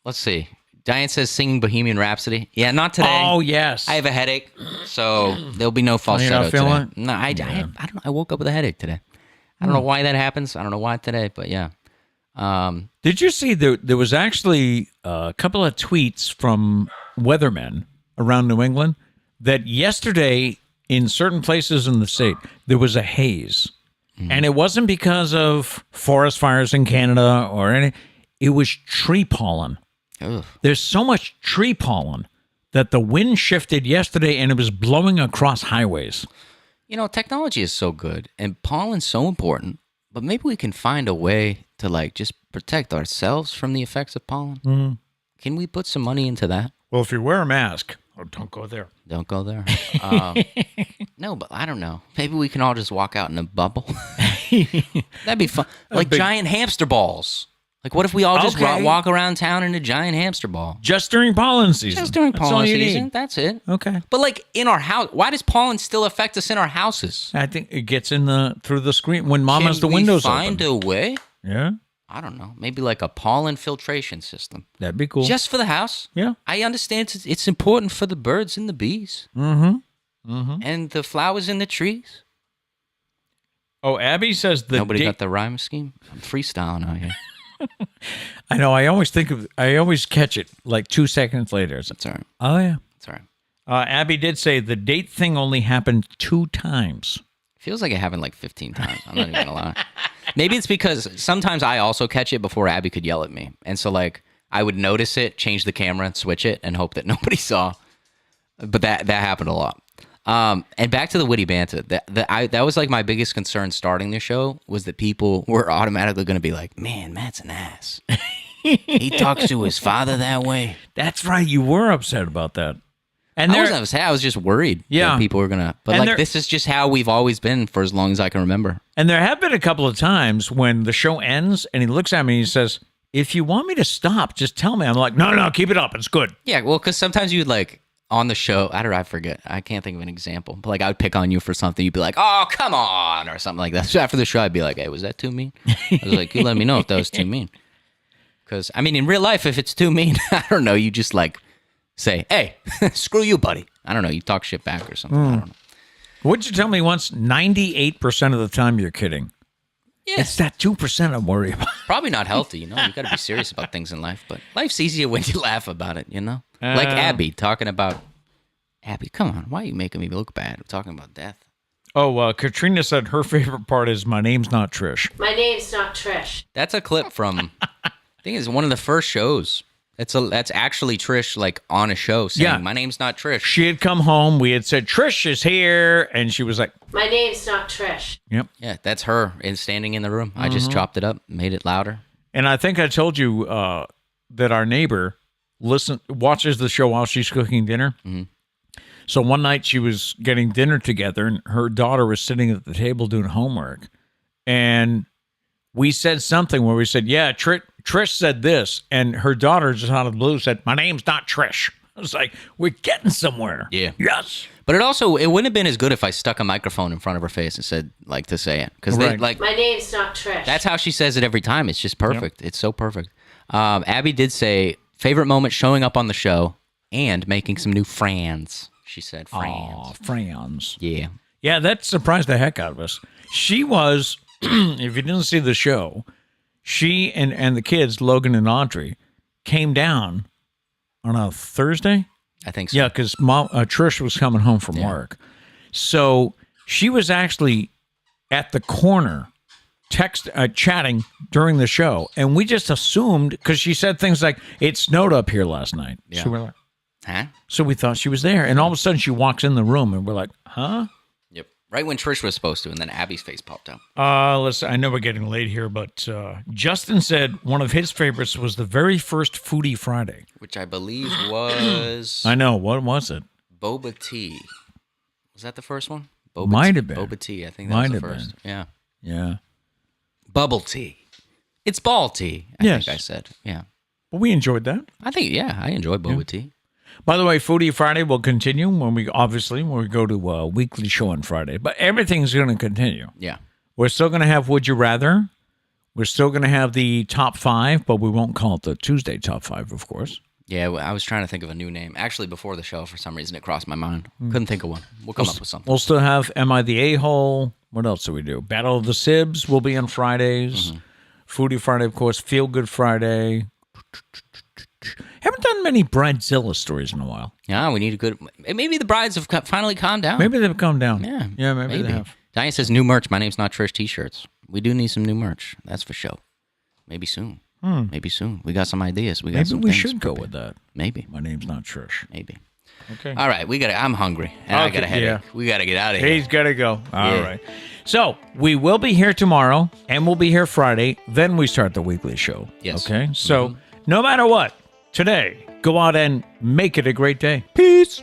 Speaker 1: Let's see. Diane says singing Bohemian Rhapsody. Yeah, not today.
Speaker 2: Oh, yes.
Speaker 1: I have a headache, so there'll be no falsetto today. No, I don't know. I woke up with a headache today. I don't know why that happens. I don't know why today, but yeah.
Speaker 2: Did you see there was actually a couple of tweets from weathermen around New England that yesterday in certain places in the state there was a haze. And it wasn't because of forest fires in Canada or any. It was tree pollen.
Speaker 1: Ugh.
Speaker 2: There's so much tree pollen that the wind shifted yesterday and it was blowing across highways.
Speaker 1: You know, technology is so good and pollen's so important, but maybe we can find a way to like just protect ourselves from the effects of pollen. Mm. Can we put some money into that?
Speaker 2: Well, if you wear a mask, don't go there.
Speaker 1: Don't go there. No, but I don't know. Maybe we can all just walk out in a bubble. That'd be fun. Like giant hamster balls. Like, what if we all just walk around town in a giant hamster ball?
Speaker 2: Just during pollen season.
Speaker 1: Just during pollen season. That's it.
Speaker 2: Okay.
Speaker 1: But like in our house, why does pollen still affect us in our houses?
Speaker 2: I think it gets in through the screen when Mom has the windows open.
Speaker 1: Can we find a way?
Speaker 2: Yeah.
Speaker 1: I don't know. Maybe like a pollen filtration system.
Speaker 2: That'd be cool.
Speaker 1: Just for the house.
Speaker 2: Yeah.
Speaker 1: I understand it's important for the birds and the bees.
Speaker 2: Mm-hmm. Mm-hmm.
Speaker 1: And the flowers in the trees.
Speaker 2: Oh, Abby says
Speaker 1: nobody got the rhyme scheme? I'm freestyling out here.
Speaker 2: I know. I always catch it like 2 seconds later.
Speaker 1: That's all right.
Speaker 2: Oh, yeah.
Speaker 1: That's all right.
Speaker 2: Abby did say the date thing only happened 2 times.
Speaker 1: Feels like it happened like 15 times. I'm not even going to lie. Maybe it's because sometimes I also catch it before Abby could yell at me. And so, like, I would notice it, change the camera, and switch it, and hope that nobody saw. But that happened a lot. And back to the witty banter. That was like my biggest concern starting the show was that people were automatically going to be like, man, Matt's an ass. He talks to his father that way.
Speaker 2: That's right. You were upset about that. And
Speaker 1: I wasn't upset. I was just worried that people were going to. But like, this is just how we've always been for as long as I can remember.
Speaker 2: And there have been a couple of times when the show ends and he looks at me and he says, if you want me to stop, just tell me. I'm like, no, keep it up. It's good.
Speaker 1: Yeah, well, because sometimes you'd like, on the show, I forget. I can't think of an example. But like, I would pick on you for something. You'd be like, oh, come on, or something like that. So after the show, I'd be like, hey, was that too mean? I was like, you let me know if that was too mean. Because, I mean, in real life, if it's too mean, I don't know. You just like say, hey, screw you, buddy. I don't know. You talk shit back or something. I don't know.
Speaker 2: What'd you tell me once? 98% of the time you're kidding.
Speaker 1: Yeah.
Speaker 2: It's that 2% I'm worried about.
Speaker 1: Probably not healthy, you know? You got to be serious about things in life. But life's easier when you laugh about it, you know? Like Abby talking about... Abby, come on. Why are you making me look bad? We're talking about death.
Speaker 2: Oh, Katrina said her favorite part is my name's not Trish.
Speaker 7: My name's not Trish.
Speaker 1: That's a clip from, I think it's one of the first shows That's actually Trish like on a show saying,
Speaker 2: Yeah.
Speaker 1: my name's not Trish.
Speaker 2: She had come home. We had said, Trish is here. And she was like,
Speaker 7: My name's not Trish.
Speaker 2: yep.
Speaker 1: Yeah, that's her standing in the room. I just chopped it up, made it louder.
Speaker 2: And I think I told you that our neighbor watches the show while she's cooking dinner.
Speaker 1: Mhm.
Speaker 2: So one night she was getting dinner together, and her daughter was sitting at the table doing homework. And we said something where we said, yeah, Trish said this. And her daughter just out of the blue said, my name's not Trish. I was like, we're getting somewhere.
Speaker 1: Yeah.
Speaker 2: Yes.
Speaker 1: But it wouldn't have been as good if I stuck a microphone in front of her face and said, like, to say it. Because
Speaker 2: Right.
Speaker 7: My name's not Trish.
Speaker 1: that's how she says it every time. It's just perfect. It's so perfect. Abby did say, favorite moment showing up on the show and making some new friends. She said friends.
Speaker 2: Aw, friends.
Speaker 1: Yeah.
Speaker 2: Yeah, that surprised the heck out of us. She was, if you didn't see the show, she and the kids, Logan and Audrey, came down on a Thursday.
Speaker 1: I think so.
Speaker 2: Yeah, because Trish was coming home from work. So she was actually at the corner chatting during the show. And we just assumed, because she said things like, it snowed up here last night.
Speaker 1: Yeah.
Speaker 2: So we're like,
Speaker 1: Huh?
Speaker 2: so we thought she was there. And all of a sudden she walks in the room and we're like, huh?
Speaker 1: Yep. Right when Trish was supposed to, and then Abby's face popped out.
Speaker 2: I know we're getting late here, but Justin said one of his favorites was the very first Foodie Friday.
Speaker 1: Which I believe was
Speaker 2: I know. What was it?
Speaker 1: Boba Tea. Was that the first one?
Speaker 2: Might have been.
Speaker 1: Boba Tea. I think that
Speaker 2: Might
Speaker 1: was the
Speaker 2: have
Speaker 1: first.
Speaker 2: been.
Speaker 1: Yeah.
Speaker 2: Yeah.
Speaker 1: Bubble tea. It's ball tea, I
Speaker 2: Yes.
Speaker 1: think I said. Yeah.
Speaker 2: Well, we enjoyed that.
Speaker 1: I think, I enjoy boba tea.
Speaker 2: By the way, Foodie Friday will continue when we go to a weekly show on Friday. But everything's going to continue.
Speaker 1: Yeah.
Speaker 2: We're still going to have Would You Rather. We're still going to have the top 5, but we won't call it the Tuesday top 5, of course.
Speaker 1: Yeah, I was trying to think of a new name. Actually, before the show, for some reason, it crossed my mind. Couldn't think of one. We'll come up with something.
Speaker 2: We'll still have Am I the A-Hole? What else do we do? Battle of the Sibs will be on Fridays. Foodie Friday, of course. Feel Good Friday. Haven't done many Bridezilla stories in a while.
Speaker 1: Yeah, we need a good... Maybe the brides have finally calmed down.
Speaker 2: Maybe they've come down.
Speaker 1: Yeah,
Speaker 2: maybe they have.
Speaker 1: Diane says new merch. My name's not Trish t-shirts. We do need some new merch. That's for sure. Maybe soon. Maybe soon. We got some ideas. We got
Speaker 2: Maybe
Speaker 1: some
Speaker 2: we
Speaker 1: things
Speaker 2: should go
Speaker 1: prepared.
Speaker 2: with that.
Speaker 1: Maybe.
Speaker 2: My name's not Trish.
Speaker 1: Maybe.
Speaker 2: Okay.
Speaker 1: All right, I'm hungry, and I
Speaker 2: Okay,
Speaker 1: got a headache.
Speaker 2: yeah.
Speaker 1: We got to get out of here.
Speaker 2: He's got to go. All
Speaker 1: Yeah.
Speaker 2: right. So we will be here tomorrow, and we'll be here Friday. Then we start the weekly show.
Speaker 1: Yes.
Speaker 2: Okay. So no matter what, today, go out and make it a great day. Peace.